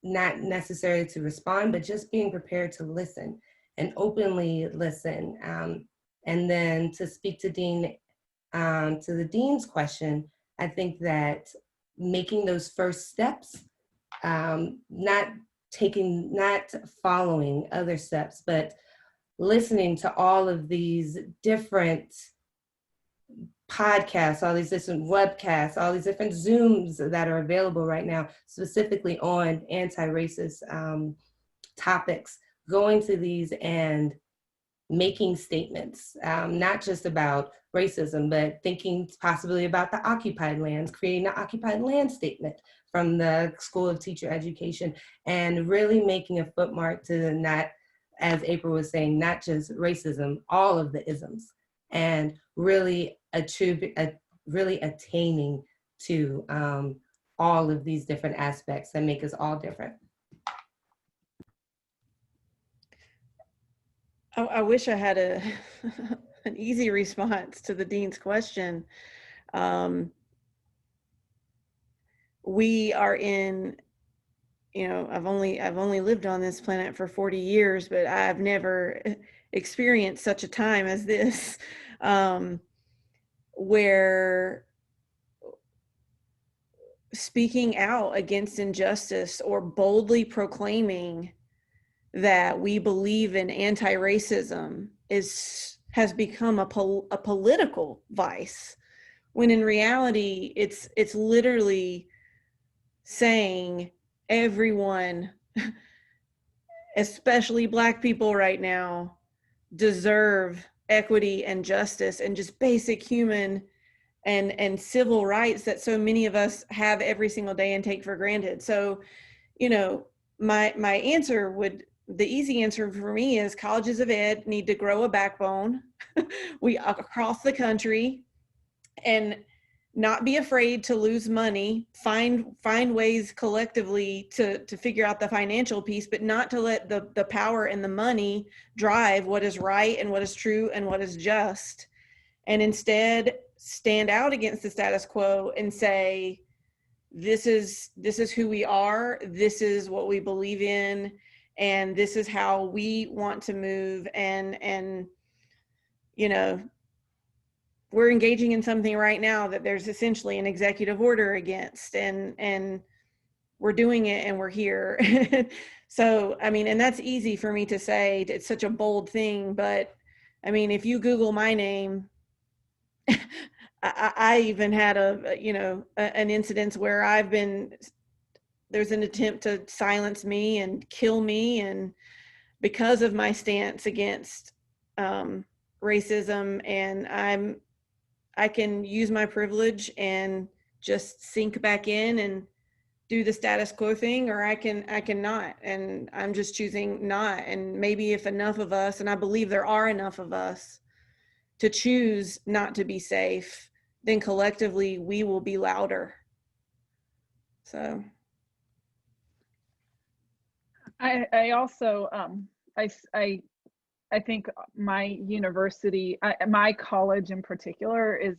not necessarily to respond, but just being prepared to listen and openly listen. And then to speak to the dean's question, I think that making those first steps, not following other steps, but listening to all of these different podcasts, all these different webcasts, all these different Zooms that are available right now, specifically on anti-racist topics, going to these and making statements, not just about racism, but thinking possibly about the occupied lands, creating an occupied land statement from the School of Teacher Education, and really making a footmark to not, as April was saying, not just racism, all of the isms, and really attaining to all of these different aspects that make us all different. I wish I had an easy response to the dean's question. We are in, I've only lived on this planet for 40 years, but I've never experienced such a time as this, where speaking out against injustice or boldly proclaiming that we believe in anti-racism has become a political vice, when in reality it's literally saying everyone, especially Black people right now, deserve equity and justice and just basic human and civil rights that so many of us have every single day and take for granted. So, my answer the easy answer for me is colleges of ed need to grow a backbone across the country, and not be afraid to lose money, find ways collectively to figure out the financial piece, but not to let the power and the money drive what is right and what is true and what is just, and instead stand out against the status quo and say, this is who we are, this is what we believe in, and this is how we want to move. And we're engaging in something right now that there's essentially an executive order against, and we're doing it and we're here. So, and that's easy for me to say, it's such a bold thing, but if you Google my name, I even had an incident where there's an attempt to silence me and kill me, and because of my stance against racism, and I can use my privilege and just sink back in and do the status quo thing, or I can not, and I'm just choosing not. And maybe if enough of us, and I believe there are enough of us, to choose not to be safe, then collectively we will be louder. So I also I think my university, my college in particular, is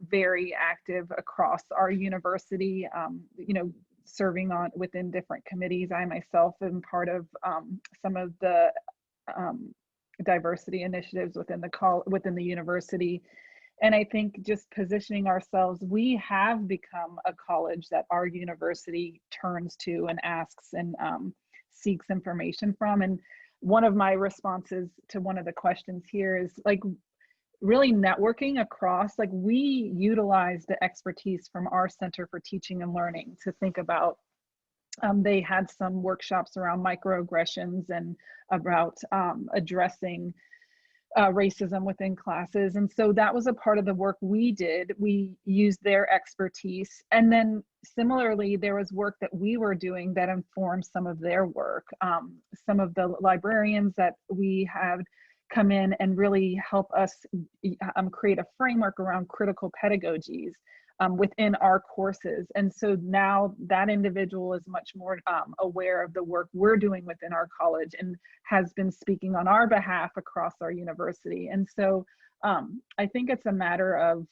very active across our university, serving within different committees. I myself am part of some of the diversity initiatives within the university. And I think just positioning ourselves, we have become a college that our university turns to and asks and seeks information from. And one of my responses to one of the questions here is really networking across, we utilize the expertise from our Center for Teaching and Learning to think about, they had some workshops around microaggressions and about addressing racism within classes. And so that was a part of the work we did. We used their expertise. And then similarly, there was work that we were doing that informed some of their work. Some of the librarians that we had come in and really help us create a framework around critical pedagogies within our courses. And so now that individual is much more aware of the work we're doing within our college and has been speaking on our behalf across our university. And so I think it's a matter of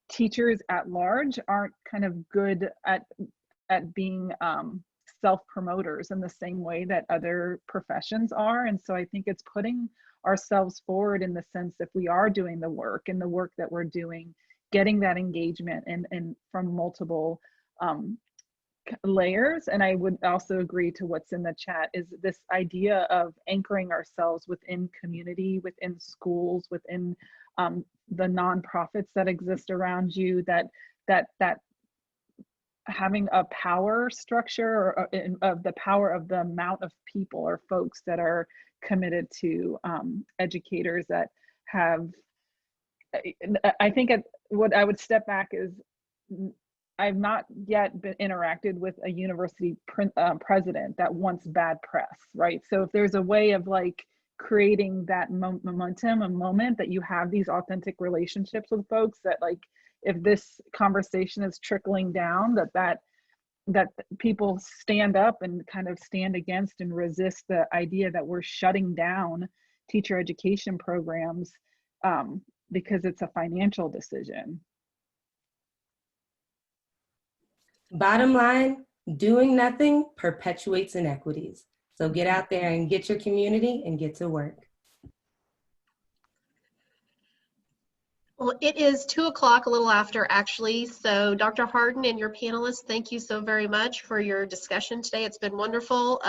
teachers at large aren't kind of good at being self-promoters in the same way that other professions are. And so I think it's putting ourselves forward in the sense, if we are doing the work and the work that we're doing, getting that engagement and from multiple layers. And I would also agree to what's in the chat, is this idea of anchoring ourselves within community, within schools, within the nonprofits that exist around you, that having a power structure, or of the power of the amount of people or folks that are committed to educators that have, I think what I would step back is, I've not yet been interacted with a university president that wants bad press, right? So if there's a way of like creating that momentum, a moment that you have these authentic relationships with folks, that like, if this conversation is trickling down, that people stand up and kind of stand against and resist the idea that we're shutting down teacher education programs because it's a financial decision. Bottom line, doing nothing perpetuates inequities. So get out there and get your community and get to work. Well, it is 2 o'clock, a little after actually. So Dr. Hardin and your panelists, thank you so very much for your discussion today. It's been wonderful.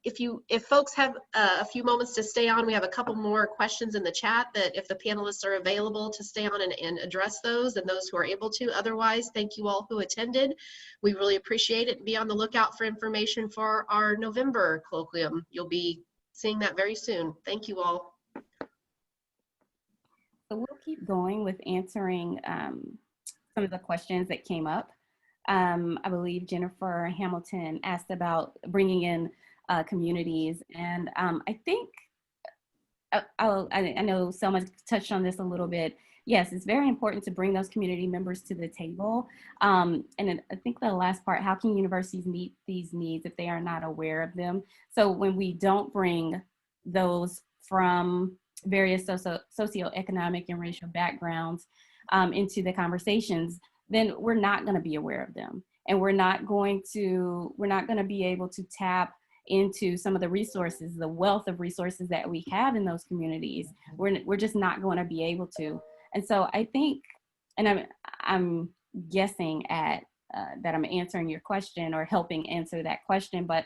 If folks have a few moments to stay on, we have a couple more questions in the chat that if the panelists are available to stay on and address those, and those who are able to. Otherwise, thank you all who attended. We really appreciate it. Be on the lookout for information for our November colloquium. You'll be seeing that very soon. Thank you all. So we'll keep going with answering some of the questions that came up. I believe Jennifer Hamilton asked about bringing in communities, and I think I know Selma touched on this a little bit. Yes, it's very important to bring those community members to the table. And I think the last part, how can universities meet these needs if they are not aware of them? So when we don't bring those from various socioeconomic and racial backgrounds into the conversations, then we're not going to be aware of them, and we're not going to be able to tap into some of the resources, the wealth of resources that we have in those communities. We're just not going to be able to. And so I think, and I'm guessing at that I'm answering your question or helping answer that question, but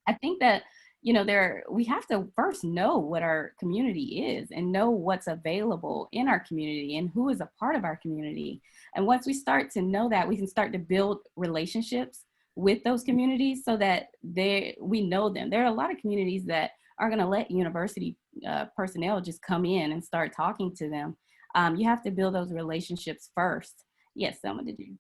I think that we have to first know what our community is and know what's available in our community and who is a part of our community. And once we start to know that, we can start to build relationships with those communities so that we know them. There are a lot of communities that are going to let university personnel just come in and start talking to them. You have to build those relationships first. Yes, Selma, did you?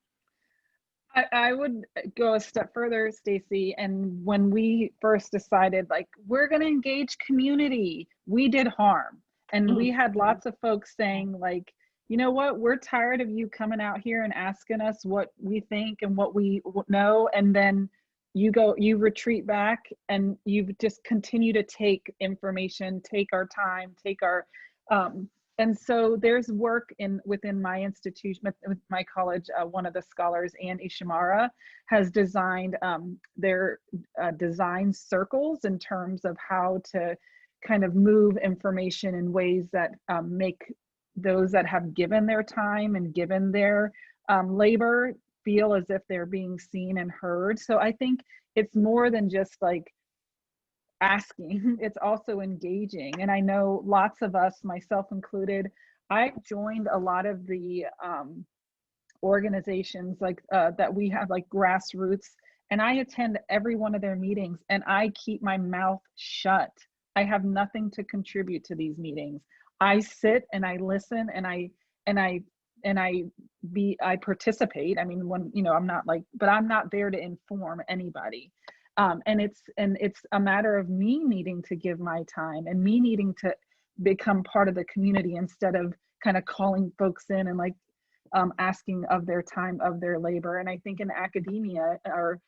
I would go a step further, Stacey. And when we first decided, like, we're going to engage community, we did harm. And we had lots of folks saying, like, you know what, we're tired of you coming out here and asking us what we think and what we know. And then you retreat back and you just continue to take information, take our time, take our, and so there's work within my institution, with my college. One of the scholars, Anne Ishimara, has designed their design circles in terms of how to kind of move information in ways that make those that have given their time and given their labor feel as if they're being seen and heard. So I think it's more than just like asking, it's also engaging. And I know lots of us, myself included, I've joined a lot of the organizations like that we have, like grassroots, and I attend every one of their meetings and I keep my mouth shut. I have nothing to contribute to these meetings. I sit and I listen and I participate. I mean, when, I'm not like, but I'm not there to inform anybody. And it's a matter of me needing to give my time and me needing to become part of the community instead of kind of calling folks in and like asking of their time, of their labor. And I think in academia, our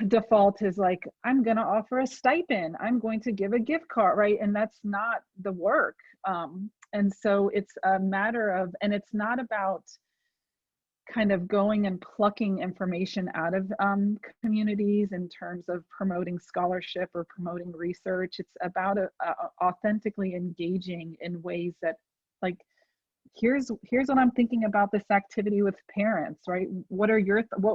default is like, I'm going to offer a stipend, I'm going to give a gift card, right? And that's not the work. And so it's a matter of, and it's not about kind of going and plucking information out of communities in terms of promoting scholarship or promoting research. It's about authentically engaging in ways that, like, here's what I'm thinking about this activity with parents, right? What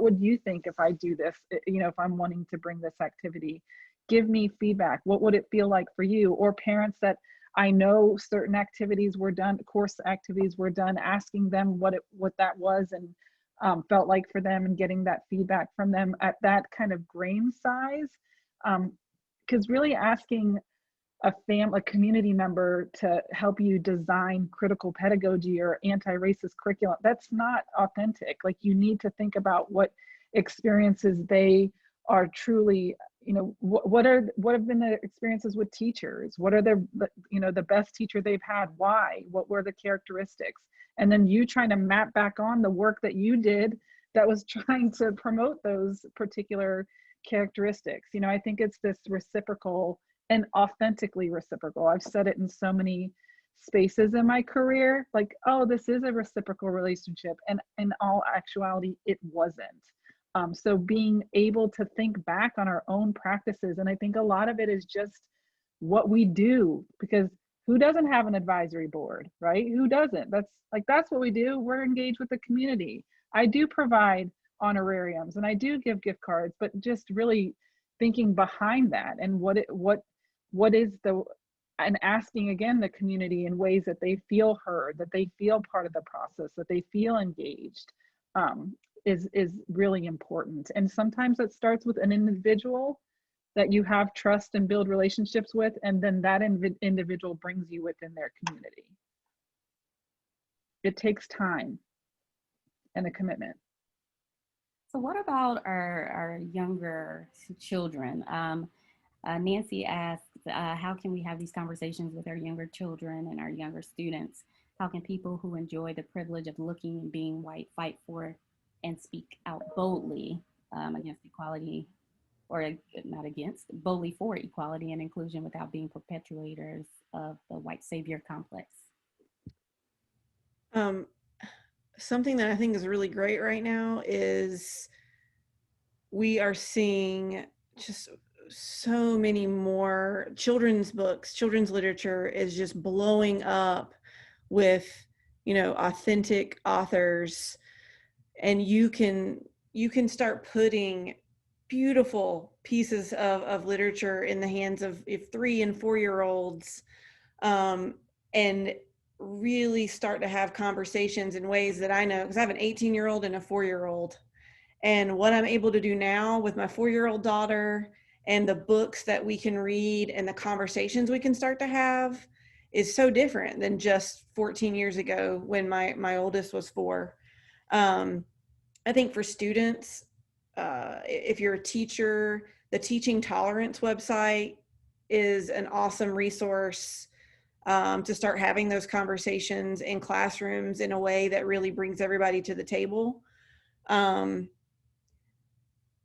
would you think if I do this? You know, if I'm wanting to bring this activity, give me feedback. What would it feel like for you? Or parents that I know certain activities were done, course activities were done, asking them what that was and felt like for them, and getting that feedback from them at that kind of grain size. Because really asking a community member to help you design critical pedagogy or anti-racist curriculum, that's not authentic. Like, you need to think about what experiences they are truly, you know, what have been the experiences with teachers? What are the best teacher they've had? Why? What were the characteristics? And then you trying to map back on the work that you did that was trying to promote those particular characteristics. You know, I think it's this reciprocal and authentically reciprocal. I've said it in so many spaces in my career, like, oh, this is a reciprocal relationship. And in all actuality, it wasn't. So being able to think back on our own practices, and I think a lot of it is just what we do, because who doesn't have an advisory board, right? Who doesn't? That's what we do. We're engaged with the community. I do provide honorariums and I do give gift cards, but just really thinking behind that and what is and asking again the community in ways that they feel heard, that they feel part of the process, that they feel engaged, is really important. And sometimes it starts with an individual that you have trust and build relationships with, and then that individual brings you within their community. It takes time and a commitment. So what about our younger children? Nancy asked, how can we have these conversations with our younger children and our younger students? How can people who enjoy the privilege of looking and being white fight for and speak out boldly against equality, or not against, boldly for equality and inclusion without being perpetuators of the white savior complex? Something that I think is really great right now is we are seeing just so many more children's books. Children's literature is just blowing up with, you know, authentic authors, and you can start putting beautiful pieces of literature in the hands of 3 and 4 year olds, and really start to have conversations in ways that I know, because I have an 18-year-old and a 4-year-old, and what I'm able to do now with my 4-year-old daughter and the books that we can read and the conversations we can start to have is so different than just 14 years ago when my oldest was 4. I think for students, if you're a teacher, the Teaching Tolerance website is an awesome resource to start having those conversations in classrooms in a way that really brings everybody to the table.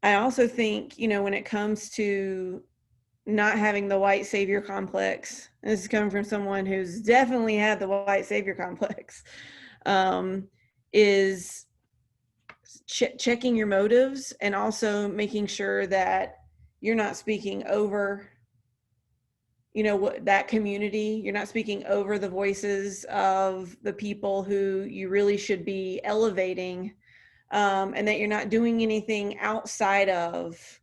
I also think, you know, when it comes to not having the white savior complex, and this is coming from someone who's definitely had the white savior complex, is checking your motives, and also making sure that you're not speaking over, you know, what that community, you're not speaking over the voices of the people who you really should be elevating, and that you're not doing anything outside of,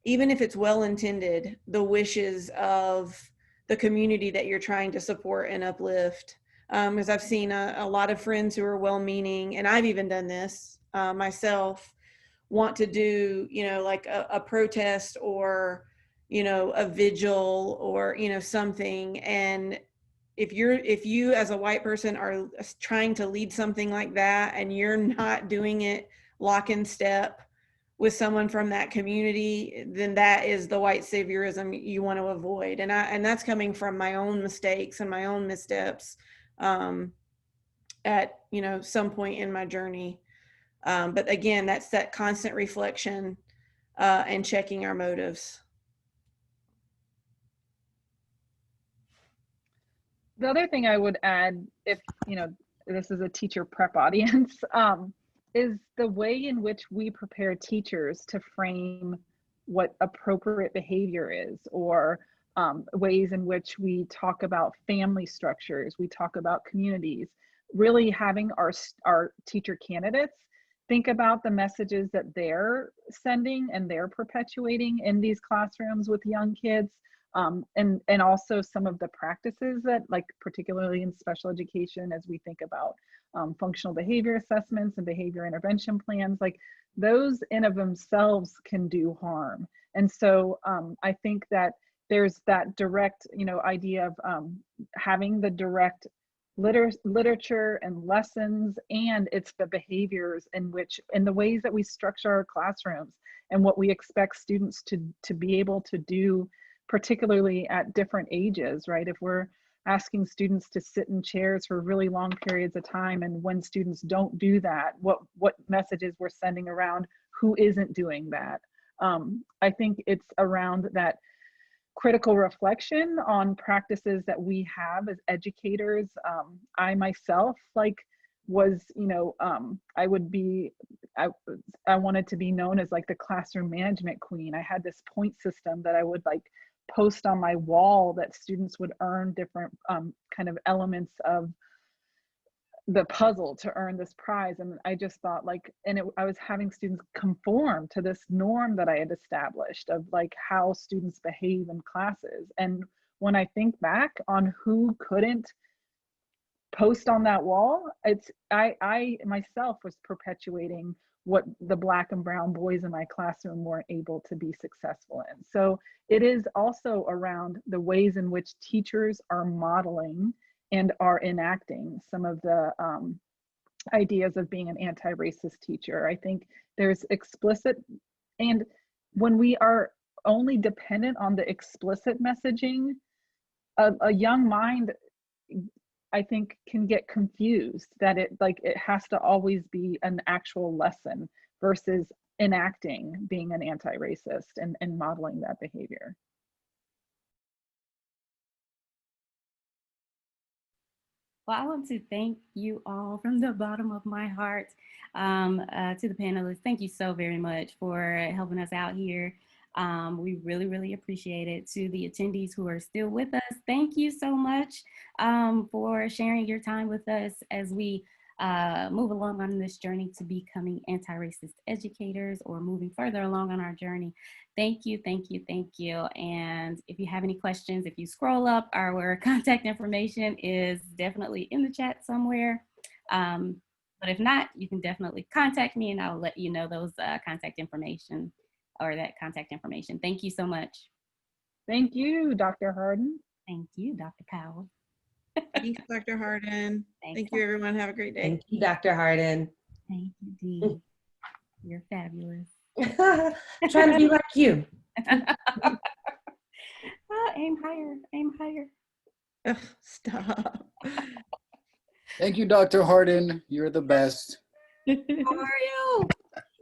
even if it's well-intended, the wishes of the community that you're trying to support and uplift. Because I've seen a lot of friends who are well-meaning, and I've even done this myself, want to do, you know, like a protest or, you know, a vigil or, you know, something. And if you as a white person are trying to lead something like that, and you're not doing it lock in step with someone from that community, then that is the white saviorism you want to avoid. And that's coming from my own mistakes and my own missteps at, you know, some point in my journey. But again, that's that constant reflection and checking our motives. The other thing I would add, if, you know, this is a teacher prep audience, is the way in which we prepare teachers to frame what appropriate behavior is, or ways in which we talk about family structures, we talk about communities, really having our teacher candidates think about the messages that they're sending and they're perpetuating in these classrooms with young kids, and also some of the practices that, like particularly in special education, as we think about functional behavior assessments and behavior intervention plans, like those in of themselves can do harm. And so I think that there's that direct, idea of having the direct literature and lessons, and it's the behaviors in the ways that we structure our classrooms and what we expect students to be able to do, particularly at different ages, right? If we're asking students to sit in chairs for really long periods of time, and when students don't do that, what messages we're sending around who isn't doing that. I think it's around that critical reflection on practices that we have as educators. I myself was, I wanted to be known as like the classroom management queen. I had this point system that I would post on my wall that students would earn different kind of elements of the puzzle to earn this prize. And I just thought I was having students conform to this norm that I had established of how students behave in classes. And when I think back on who couldn't post on that wall, I myself was perpetuating what the Black and brown boys in my classroom weren't able to be successful in. So it is also around the ways in which teachers are modeling and are enacting some of the ideas of being an anti-racist teacher. I think there's explicit, and when we are only dependent on the explicit messaging, a young mind, I think, can get confused that it has to always be an actual lesson versus enacting being an anti-racist and modeling that behavior. Well, I want to thank you all from the bottom of my heart. To the panelists, thank you so very much for helping us out here. We really, really appreciate it. To the attendees who are still with us, thank you so much for sharing your time with us as we move along on this journey to becoming anti-racist educators, or moving further along on our journey. Thank you, thank you, thank you. And if you have any questions, if you scroll up, our contact information is definitely in the chat somewhere. But if not, you can definitely contact me and I'll let you know those contact information, or that contact information. Thank you so much. Thank you, Dr. Hardin. Thank you, Dr. Powell. Thanks, Dr. Hardin. Thank you, everyone. Have a great day. Thank you, Dr. Hardin. Thank you, Dee. You're fabulous. Trying to be like you. Aim higher, aim higher. Ugh, stop. Thank you, Dr. Hardin. You're the best. How are you?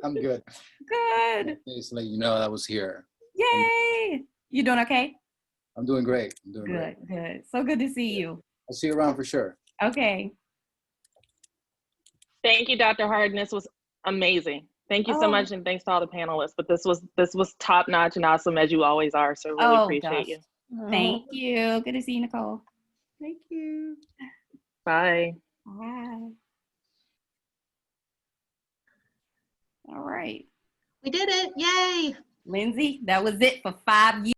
I'm good. Good. Just to let you know I was here. Yay. You doing okay? I'm doing great. I'm doing great. Good, good. So good to see you. I'll see you around for sure. Okay. Thank you, Dr. Hardin. This was amazing. Thank you so much, and thanks to all the panelists. But this was top notch and awesome, as you always are. So really appreciate you. Thank you. Good to see you, Nicole. Thank you. Bye. Bye. All right. We did it. Yay. Lindsay, that was it for 5 years.